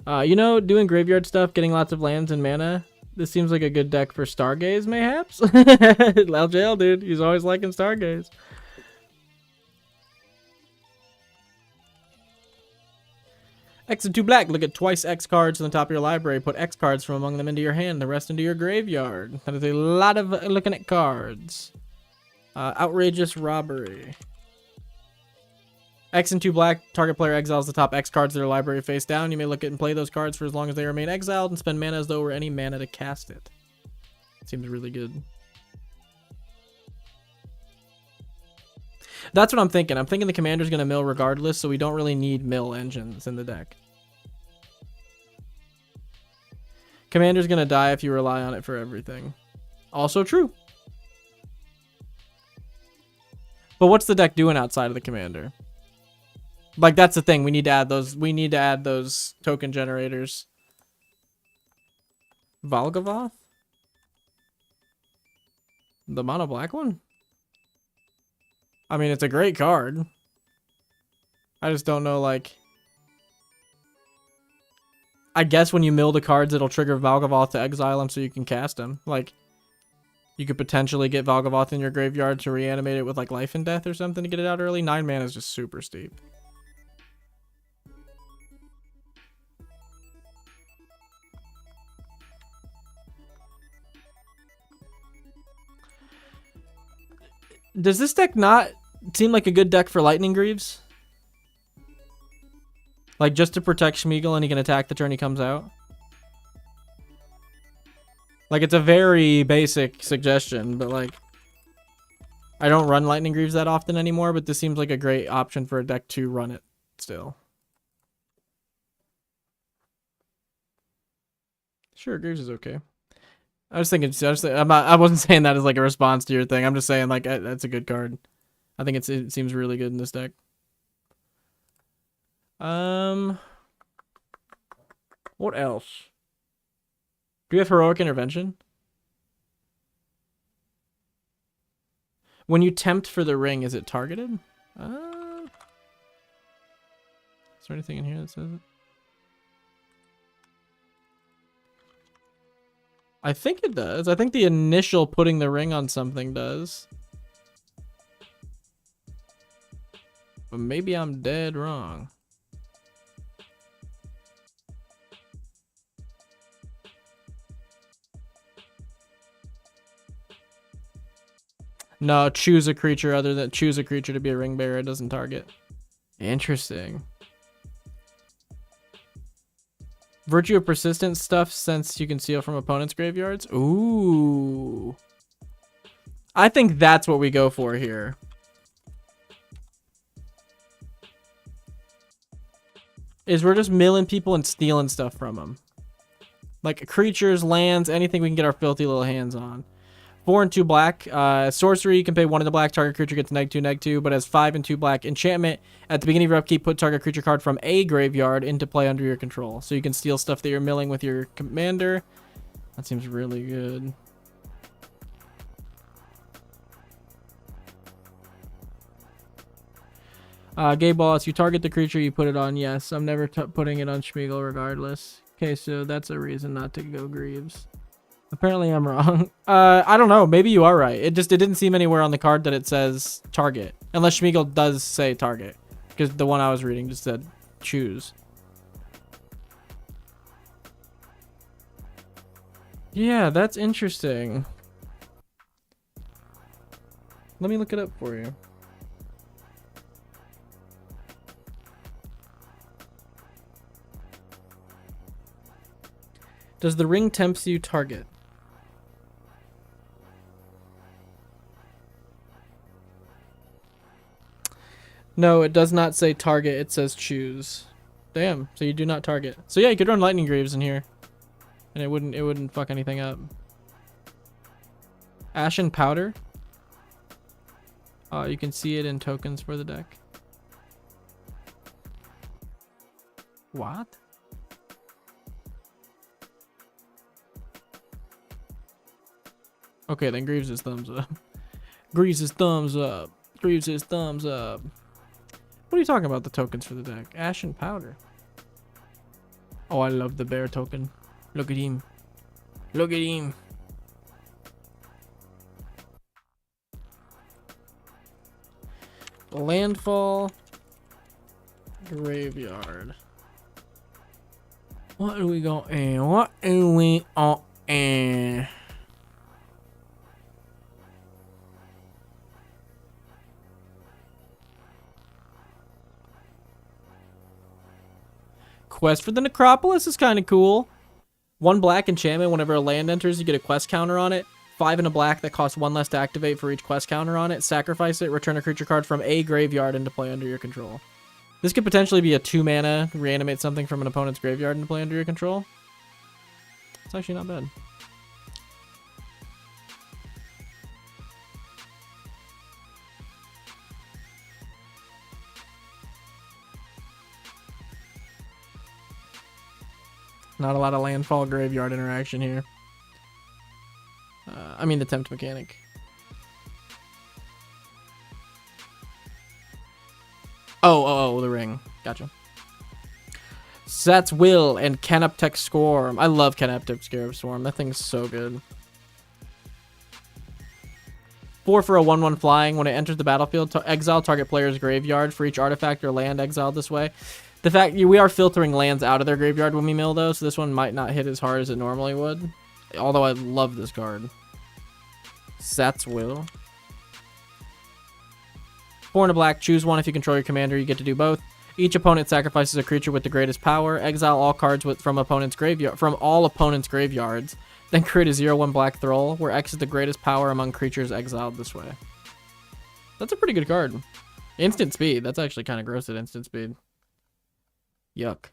You know, doing graveyard stuff, getting lots of lands and mana. This seems like a good deck for Stargaze, mayhaps? LJL, dude. He's always liking Stargaze. X and 2 black. Look at twice X cards on the top of your library. Put X cards from among them into your hand. The rest into your graveyard. That is a lot of looking at cards. Outrageous Robbery. X and 2 black, target player exiles the top X cards of their library face down. You may look at and play those cards for as long as they remain exiled and spend mana as though were any mana to cast it. Seems really good. That's what I'm thinking. I'm thinking the commander's going to mill regardless, so we don't really need mill engines in the deck. Commander's going to die if you rely on it for everything. Also true. But what's the deck doing outside of the commander? Like, that's the thing. We need to add those. We need to add those token generators. Valgavoth? The mono black one? I mean, it's a great card. I just don't know, like... I guess when you mill the cards, it'll trigger Valgavoth to exile them so you can cast them. Like, you could potentially get Valgavoth in your graveyard to reanimate it with, like, Life and Death or something to get it out early. 9 mana is just super steep. Does this deck not seem like a good deck for Lightning Greaves? Like, just to protect Smeagol and he can attack the turn he comes out? Like, it's a very basic suggestion, but like, I don't run Lightning Greaves that often anymore, but this seems like a great option for a deck to run it still. Sure, Greaves is okay. I was thinking, I wasn't saying that as like a response to your thing. I'm just saying like that's a good card. I think it seems really good in this deck. What else? Do we have Heroic Intervention? When you tempt for the ring, is it targeted? Is there anything in here that says it? I think it does. I think the initial putting the ring on something does. But maybe I'm dead wrong. No, choose a creature to be a ring bearer. It doesn't target. Interesting. Virtue of Persistence stuff since you can steal from opponents' graveyards. Ooh. I think that's what we go for here. Is we're just milling people and stealing stuff from them. Like creatures, lands, anything we can get our filthy little hands on. 4 and 2 black. Sorcery, you can pay 1 in the black. Target creature gets -2/-2, but has 5 and 2 black. Enchantment, at the beginning of your upkeep, put target creature card from a graveyard into play under your control. So you can steal stuff that you're milling with your commander. That seems really good. Gay Boss, you target the creature, you put it on. Yes, I'm never putting it on Smeagol regardless. Okay, so that's a reason not to go Greaves. Apparently I'm wrong. I don't know. Maybe you are right. It didn't seem anywhere on the card that it says target. Unless Smeagol does say target. Because the one I was reading just said choose. Yeah, that's interesting. Let me look it up for you. Does the ring tempts you target? No, it does not say target. It says choose. Damn. So you do not target. So yeah, you could run Lightning Greaves in here, and it wouldn't fuck anything up. Ashen Powder. You can see it in tokens for the deck. What? Okay, then Greaves is thumbs up. Greaves is thumbs up. Greaves is thumbs up. What are you talking about, the tokens for the deck? Ashen Powder. Oh, I love the bear token. Look at him. Look at him. Landfall. Graveyard. What do we got in? What do we got in? Quest for the Necropolis is kind of cool. 1 black enchantment. Whenever a land enters, you get a quest counter on it. 5 and a black that costs 1 less to activate for each quest counter on it. Sacrifice it. Return a creature card from a graveyard into play under your control. This could potentially be a 2 mana. Reanimate something from an opponent's graveyard into play under your control. It's actually not bad. Not a lot of landfall graveyard interaction here. I mean the tempt mechanic. Oh, the ring. Gotcha. That's Will and Canoptech Swarm. I love Canoptech Swarm. That thing's so good. 4 for a 1/1 flying. When it enters the battlefield, exile target player's graveyard for each artifact or land exiled this way. The fact we are filtering lands out of their graveyard when we mill though, so this one might not hit as hard as it normally would. Although I love this card. That's Will. 4 and a black. Choose one. If you control your commander, you get to do both. Each opponent sacrifices a creature with the greatest power. Exile all cards from all opponents' graveyards. Then create a 0/1 black Thrall, where X is the greatest power among creatures exiled this way. That's a pretty good card. Instant speed. That's actually kind of gross at instant speed. Yuck.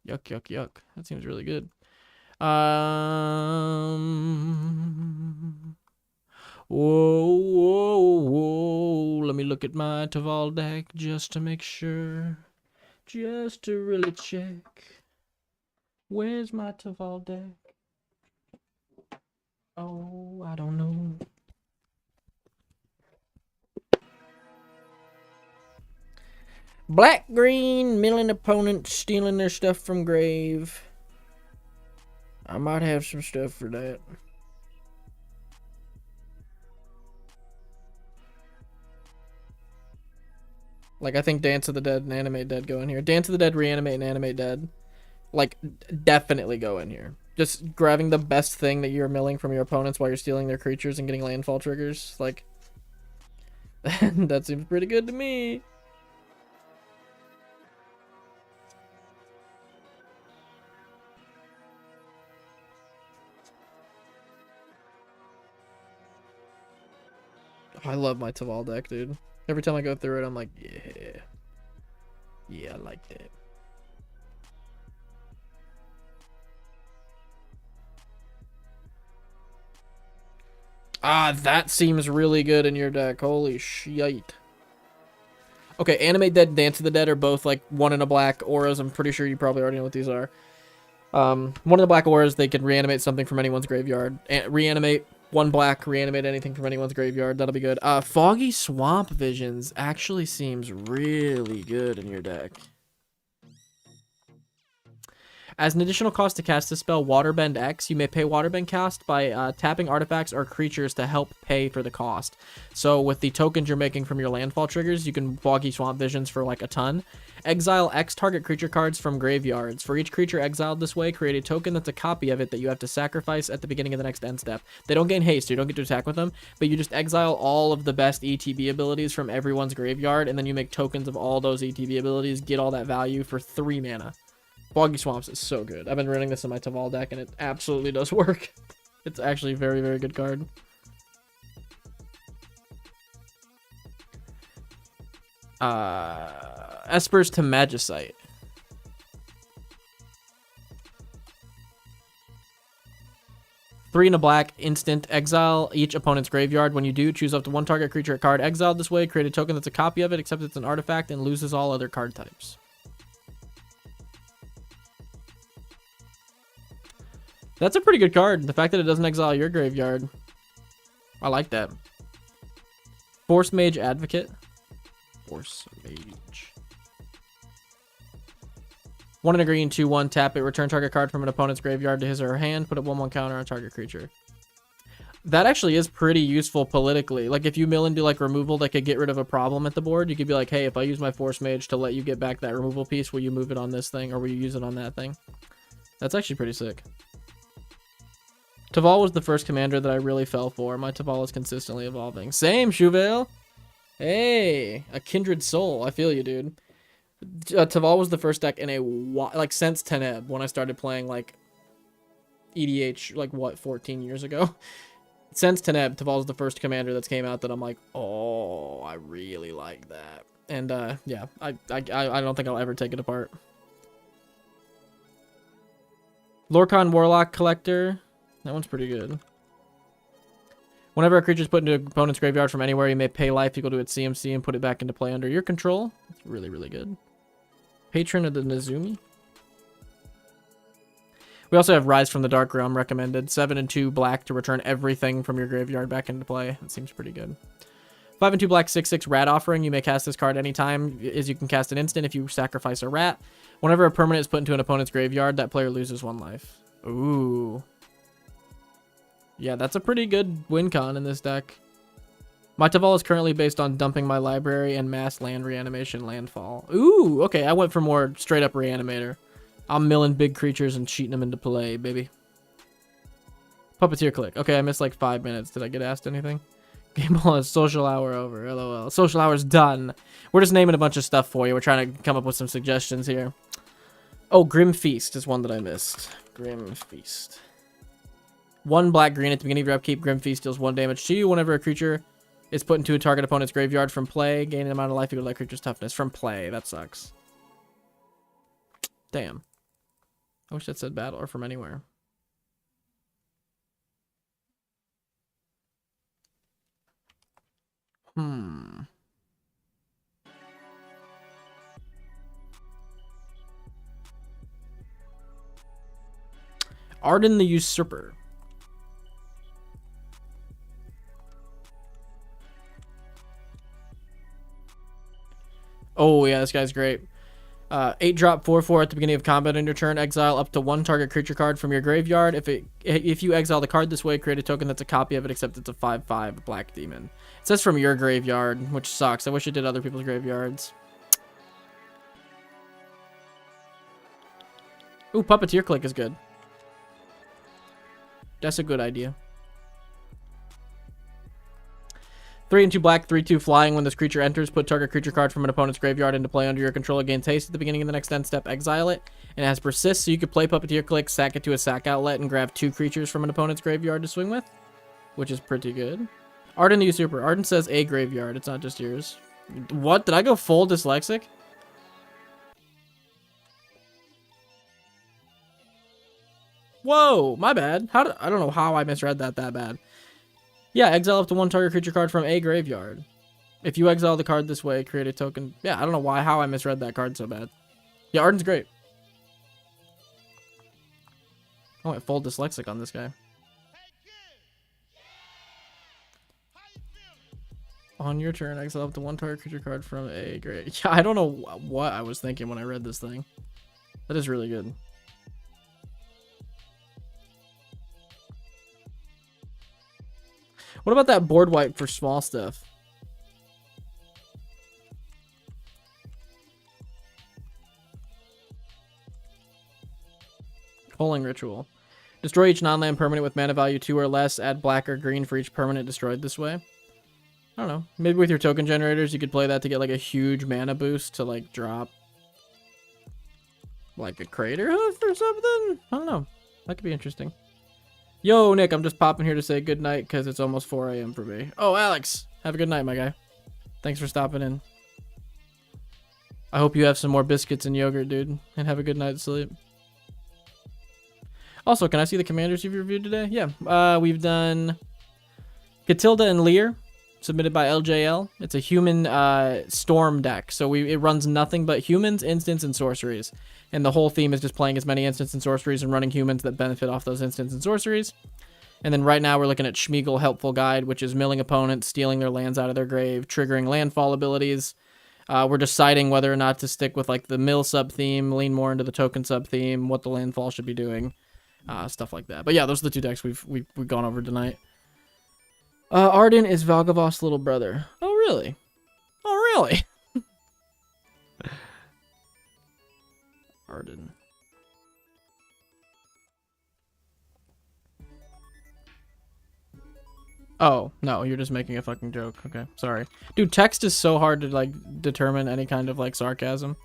Yuck, yuck, yuck. That seems really good. Whoa, whoa, whoa. Let me look at my Taval deck just to make sure. Just to really check. Where's my Taval deck? Oh, I don't know. Black, green, milling opponents, stealing their stuff from grave. I might have some stuff for that. Like, I think Dance of the Dead and Animate Dead go in here. Dance of the Dead, Reanimate, and Animate Dead. Like, definitely go in here. Just grabbing the best thing that you're milling from your opponents while you're stealing their creatures and getting landfall triggers. Like, that seems pretty good to me. I love my Taval deck, dude. Every time I go through it, I'm like, yeah. Yeah, I like that. Ah, that seems really good in your deck. Holy shit. Okay, Animate Dead and Dance of the Dead are both like 1 in a black auras. I'm pretty sure you probably already know what these are. 1 in the black auras, they can reanimate something from anyone's graveyard. Reanimate 1 black, reanimate anything from anyone's graveyard. That'll be good. Foggy Swamp Visions actually seems really good in your deck. As an additional cost to cast this spell, Waterbend X, you may pay Waterbend cost by tapping artifacts or creatures to help pay for the cost. So with the tokens you're making from your landfall triggers, you can Foggy Swamp Visions for like a ton. Exile X target creature cards from graveyards. For each creature exiled this way, create a token that's a copy of it that you have to sacrifice at the beginning of the next end step. They don't gain haste, so you don't get to attack with them, but you just exile all of the best ETB abilities from everyone's graveyard, and then you make tokens of all those ETB abilities, get all that value for 3 mana. Foggy Swamps is so good. I've been running this in my Taval deck, and it absolutely does work. It's actually a very, very good card. Espers to Magicite. Three in a black, instant, exile each opponent's graveyard. When you do, choose up to 1 target creature or card exiled this way, create a token that's a copy of it, except it's an artifact, and loses all other card types. That's a pretty good card. The fact that it doesn't exile your graveyard. I like that. Force Mage Advocate. Force Mage. 1 in a green, 2/1, tap it. Return target card from an opponent's graveyard to his or her hand. Put a 1/1 counter on target creature. That actually is pretty useful politically. Like, if you mill into, like, removal that could get rid of a problem at the board, you could be like, hey, if I use my Force Mage to let you get back that removal piece, will you move it on this thing, or will you use it on that thing? That's actually pretty sick. Taval was the first commander that I really fell for. My Taval is consistently evolving. Same, Chuvale. Hey, a kindred soul. I feel you, dude. Taval was the first deck in a like since Teneb when I started playing like EDH like what 14 years ago. Since Teneb, Taval is the first commander that's came out that I'm like, oh, I really like that. And yeah, I don't think I'll ever take it apart. Lorcan Warlock Collector. That one's pretty good. Whenever a creature is put into an opponent's graveyard from anywhere, you may pay life equal to its CMC and put it back into play under your control. That's really, really good. Patron of the Nezumi. We also have Rise from the Dark Realm recommended. 7 and 2 black to return everything from your graveyard back into play. That seems pretty good. 5 and 2 black, 6/6 Rat Offering. You may cast this card anytime, as you can cast an instant if you sacrifice a rat. Whenever a permanent is put into an opponent's graveyard, that player loses 1 life. Ooh. Yeah, that's a pretty good win con in this deck. My Taval is currently based on dumping my library and mass land reanimation landfall. Ooh, okay, I went for more straight up reanimator. I'm milling big creatures and cheating them into play, baby. Puppeteer click. Okay, I missed like 5 minutes. Did I get asked anything? Game ball is social hour over. LOL. Social hour's done. We're just naming a bunch of stuff for you. We're trying to come up with some suggestions here. Oh, Grim Feast is one that I missed. Grim Feast. 1 black green at the beginning of your upkeep. Grim Feast deals 1 damage to you whenever a creature is put into a target opponent's graveyard from play. Gain an amount of life equal to that creature's toughness. From play. That sucks. Damn. I wish that said battle or from anywhere. Arden the Usurper. Oh, yeah, this guy's great. 8-drop 4/4 at the beginning of combat on your turn. Exile up to 1 target creature card from your graveyard. If you exile the card this way, create a token that's a copy of it, except it's a 5/5 black demon. It says from your graveyard, which sucks. I wish it did other people's graveyards. Ooh, Puppeteer Click is good. That's a good idea. 3 and 2 black, 3/2 flying. When this creature enters, put target creature card from an opponent's graveyard into play under your control. It gains haste at the beginning of the next end step. Exile it. And it has persist, so you could play Puppeteer Click, sack it to a sack outlet, and grab 2 creatures from an opponent's graveyard to swing with, which is pretty good. Arden the Usurper. Arden says a graveyard. It's not just yours. What? Did I go full dyslexic? Whoa, my bad. I don't know how I misread that bad. Yeah, exile up to 1 target creature card from a graveyard. If you exile the card this way, create a token. Yeah, I don't know how I misread that card so bad. Yeah, Arden's great. I went full dyslexic on this guy. On your turn, exile up to 1 target creature card from a graveyard. Yeah, I don't know what I was thinking when I read this thing. That is really good. What about that board wipe for small stuff? Culling Ritual. Destroy each non-land permanent with mana value 2 or less. Add black or green for each permanent destroyed this way. I don't know. Maybe with your token generators, you could play that to get like a huge mana boost to like drop like a Crater Hoof or something. I don't know. That could be interesting. Yo, Nick, I'm just popping here to say good night because it's almost 4 a.m. for me. Oh, Alex, have a good night, my guy. Thanks for stopping in. I hope you have some more biscuits and yogurt, dude, and have a good night's sleep. Also, can I see the commanders you've reviewed today? Yeah, we've done Katilda and Lear, submitted by LJL. It's a human storm deck, so it runs nothing but humans, instants, and sorceries. And the whole theme is just playing as many instants and sorceries and running humans that benefit off those instants and sorceries. And then right now we're looking at Smeagol Helpful Guide, which is milling opponents, stealing their lands out of their grave, triggering landfall abilities. We're deciding whether or not to stick with like the mill sub-theme, lean more into the token sub-theme, what the landfall should be doing, stuff like that. But yeah, those are the 2 decks we've gone over tonight. Arden is Valgavoth's little brother. Oh, really? Oh, really? Arden. Oh, no, you're just making a fucking joke. Okay, sorry. Dude, text is so hard to, like, determine any kind of, like, sarcasm.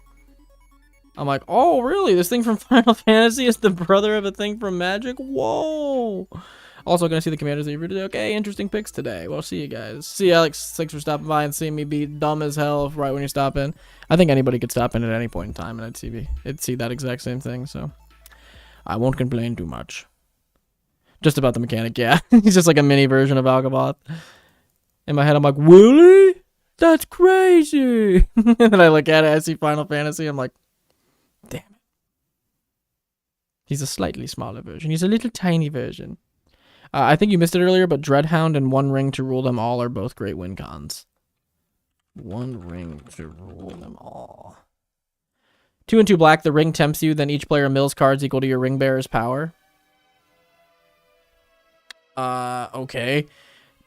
I'm like, oh, really? This thing from Final Fantasy is the brother of a thing from Magic? Whoa! Also, gonna see the commanders that you reviewed today. Okay, interesting picks today. Well, see you guys. See you, Alex. Thanks for stopping by and seeing me be dumb as hell right when you stop in. I think anybody could stop in at any point in time and I'd see that exact same thing, so I won't complain too much. Just about the mechanic, yeah. He's just like a mini version of Valgavoth. In my head, I'm like, Willie? That's crazy! And then I look at it, I see Final Fantasy, I'm like, damn it. He's a slightly smaller version. He's a little tiny version. I think you missed it earlier, but Dreadhound and One Ring to Rule Them All are both great win cons. One Ring to Rule Them All. 2 and 2 black, the ring tempts you, then each player mills cards equal to your ring bearer's power. Okay.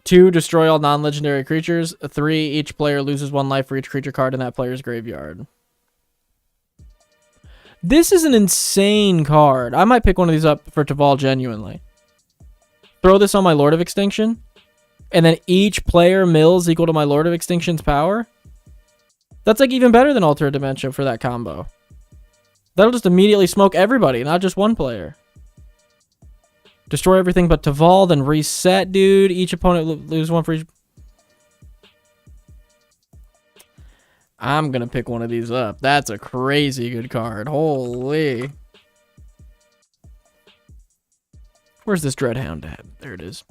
2, destroy all non-legendary creatures. 3, each player loses 1 life for each creature card in that player's graveyard. This is an insane card. I might pick one of these up for Taval genuinely. Throw this on my Lord of Extinction, and then each player mills equal to my Lord of Extinction's power. That's like even better than Alter Dementia for that combo. That'll just immediately smoke everybody, not just one player. Destroy everything but Taval, then reset, dude. Each opponent lose one for each. I'm going to pick one of these up. That's a crazy good card. Holy. Where's this Dreadhound at? There it is.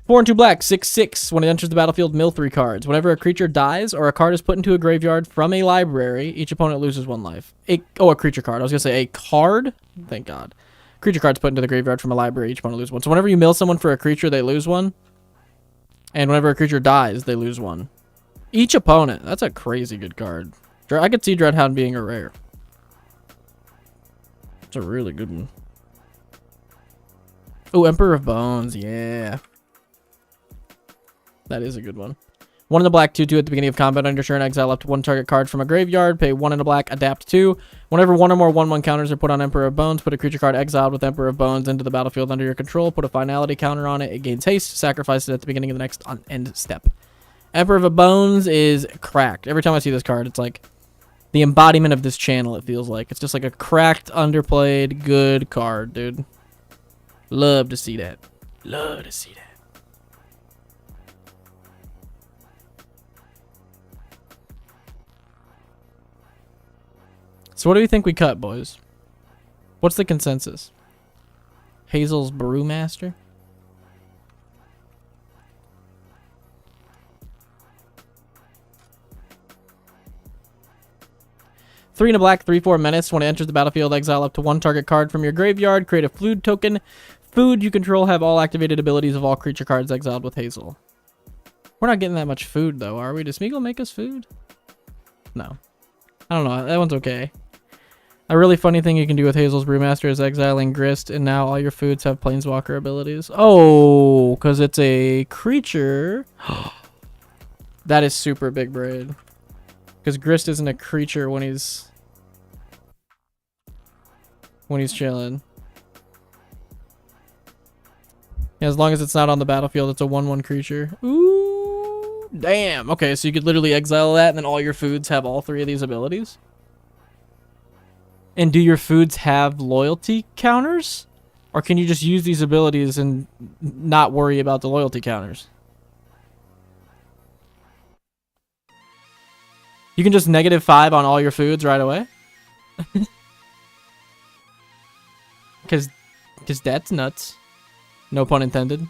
4 and 2 black, 6/6. When it enters the battlefield, mill 3 cards. Whenever a creature dies or a card is put into a graveyard from a library, each opponent loses 1 life. A creature card. I was going to say a card. Thank God. Creature cards put into the graveyard from a library, each opponent loses 1. So whenever you mill someone for a creature, they lose 1. And whenever a creature dies, they lose 1. Each opponent. That's a crazy good card. I could see Dreadhound being a rare. It's a really good one. Oh, Emperor of Bones. Yeah. That is a good one. 1 in the black, 2/2 at the beginning of combat. On your turn, exile up to 1 target card from a graveyard. Pay 1 in the black, adapt 2. Whenever 1 or more 1/1 counters are put on Emperor of Bones, put a creature card exiled with Emperor of Bones into the battlefield under your control. Put a finality counter on it. It gains haste. Sacrifice it at the beginning of the next end step. Emperor of Bones is cracked. Every time I see this card, it's like the embodiment of this channel, it feels like. It's just like a cracked, underplayed, good card, dude. Love to see that. Love to see that. So what do you think we cut, boys? What's the consensus? Hazel's Brewmaster? Three in a black, 3/4 menace. When it enters the battlefield, exile up to 1 target card from your graveyard. Create a food token. Food you control have all activated abilities of all creature cards exiled with Hazel. We're not getting that much food, though, are we? Does Smeagol make us food? No. I don't know. That one's okay. A really funny thing you can do with Hazel's Brewmaster is exiling Grist, and now all your foods have Planeswalker abilities. Oh, because it's a creature. That is super big braid. Because Grist isn't a creature when he's chilling. Yeah, as long as it's not on the battlefield, it's a 1/1 creature. Ooh, damn. Okay, so you could literally exile that, and then all your foods have all 3 of these abilities. And do your foods have loyalty counters? Or can you just use these abilities and not worry about the loyalty counters? You can just -5 on all your foods right away? Because that's nuts. No pun intended.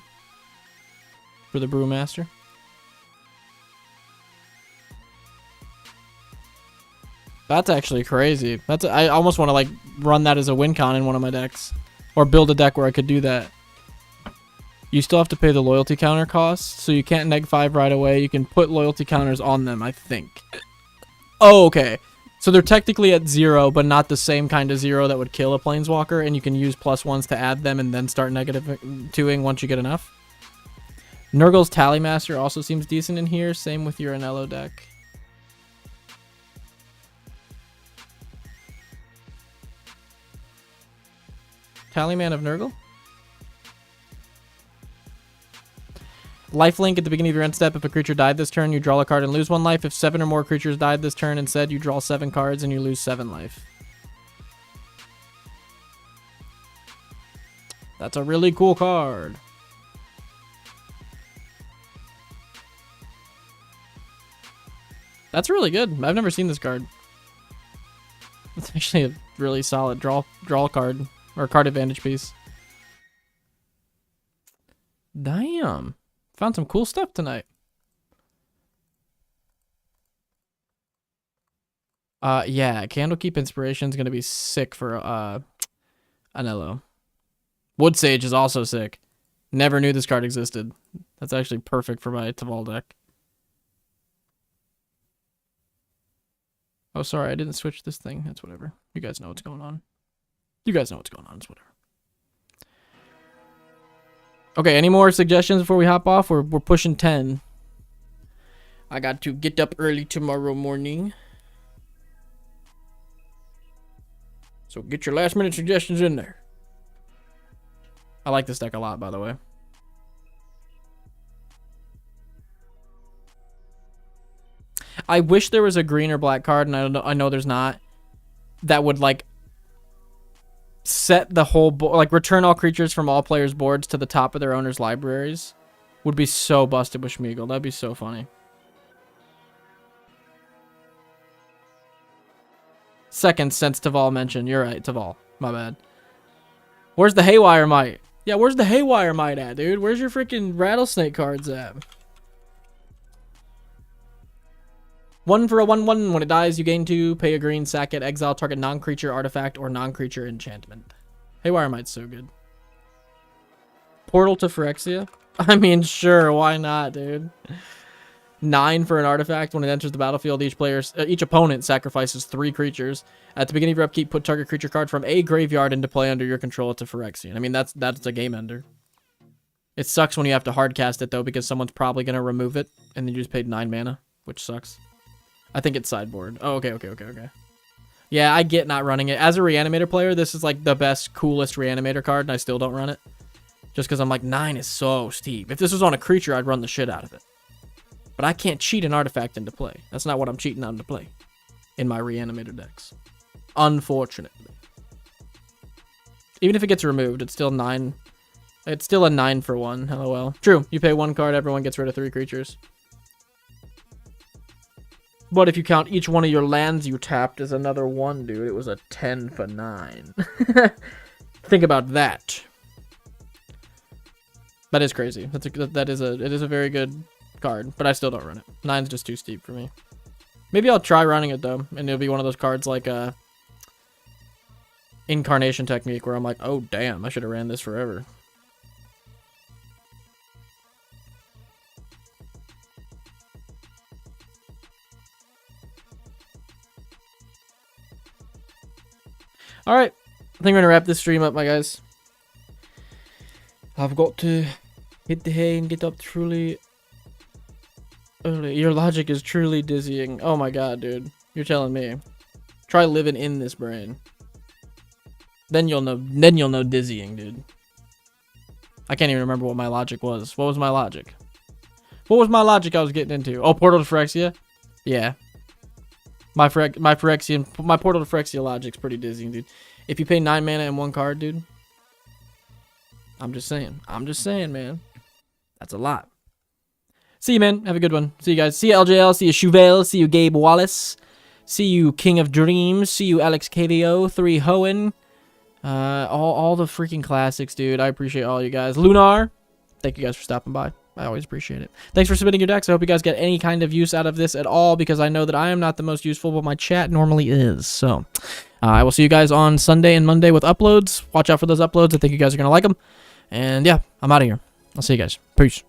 For the Brewmaster. That's actually crazy. I almost want to like run that as a win con in one of my decks. Or build a deck where I could do that. You still have to pay the loyalty counter costs, so you can't -5 right away. You can put loyalty counters on them, I think. Oh, okay. So they're technically at 0, but not the same kind of 0 that would kill a Planeswalker, and you can use +1s to add them and then start -2ing once you get enough. Nurgle's Tallymaster also seems decent in here. Same with your Anello deck. Tallyman of Nurgle? Lifelink at the beginning of your end step. If a creature died this turn, you draw a card and lose 1 life. If 7 or more creatures died this turn instead, you draw 7 cards and you lose 7 life. That's a really cool card. That's really good. I've never seen this card. It's actually a really solid draw card. Or card advantage piece. Damn. Found some cool stuff tonight. Yeah, Candlekeep Inspiration is going to be sick for Anello. Wood Sage is also sick. Never knew this card existed. That's actually perfect for my Taval deck. Oh, sorry, I didn't switch this thing. That's whatever. You guys know what's going on. You guys know what's going on. It's whatever. Okay, any more suggestions before we hop off? We're pushing 10. I got to get up early tomorrow morning. So get your last minute suggestions in there. I like this deck a lot, by the way. I wish there was a green or black card, and I know there's not, that would like set the whole board, like return all creatures from all players' boards to the top of their owners' libraries would be so busted with Smeagol. That'd be so funny. Second, since Taval mentioned. You're right, Taval. My bad. Where's the Haywire Might? Yeah, where's the Haywire Might at, dude? Where's your freaking Rattlesnake cards at? 1 for a 1/1. When it dies, you gain 2. Pay a green, sack it, exile target non-creature artifact or non-creature enchantment. Haywire Might's so good. Portal to Phyrexia? I mean, sure, why not, dude? 9 for an artifact. When it enters the battlefield, each opponent sacrifices 3 creatures. At the beginning of your upkeep, put target creature card from a graveyard into play under your control to Phyrexian. I mean, that's a game ender. It sucks when you have to hardcast it, though, because someone's probably going to remove it, and then you just paid 9 mana, which sucks. I think it's sideboard. Oh, okay. Yeah, I get not running it. As a Reanimator player, this is like the best, coolest Reanimator card, and I still don't run it. Just because I'm like, 9 is so steep. If this was on a creature, I'd run the shit out of it. But I can't cheat an artifact into play. That's not what I'm cheating on to play in my Reanimator decks. Unfortunately. Even if it gets removed, it's still 9. It's still a 9 for 1. LOL. True. You pay 1 card, everyone gets rid of 3 creatures. But if you count each one of your lands you tapped as another 1, dude, it was a 10 for 9. Think about that. That is crazy. It is a very good card, but I still don't run it. 9's just too steep for me. Maybe I'll try running it though, and it'll be one of those cards like Incarnation Technique where I'm like, oh damn, I should have ran this forever. All right, I think we're gonna wrap this stream up, my guys. I've got to hit the hay and get up truly early. Your logic is truly dizzying. Oh my god, dude. You're telling me. Try living in this brain. Then you'll know dizzying, dude. I can't even remember what my logic was. What was my logic? What was my logic I was getting into? Oh, Portal to Phyrexia? Yeah. My Portal to Phyrexia logic's pretty dizzying, dude. If you pay 9 mana and 1 card, dude. I'm just saying, man. That's a lot. See you, man. Have a good one. See you guys. See you, LJL. See you, Chouvel. See you, Gabe Wallace. See you, King of Dreams. See you, Alex KVO. 3 Hoenn. All the freaking classics, dude. I appreciate all you guys. Lunar. Thank you guys for stopping by. I always appreciate it. Thanks for submitting your decks. I hope you guys get any kind of use out of this at all, because I know that I am not the most useful, but my chat normally is. So, I will see you guys on Sunday and Monday with uploads. Watch out for those uploads. I think you guys are going to like them. And yeah, I'm out of here. I'll see you guys. Peace.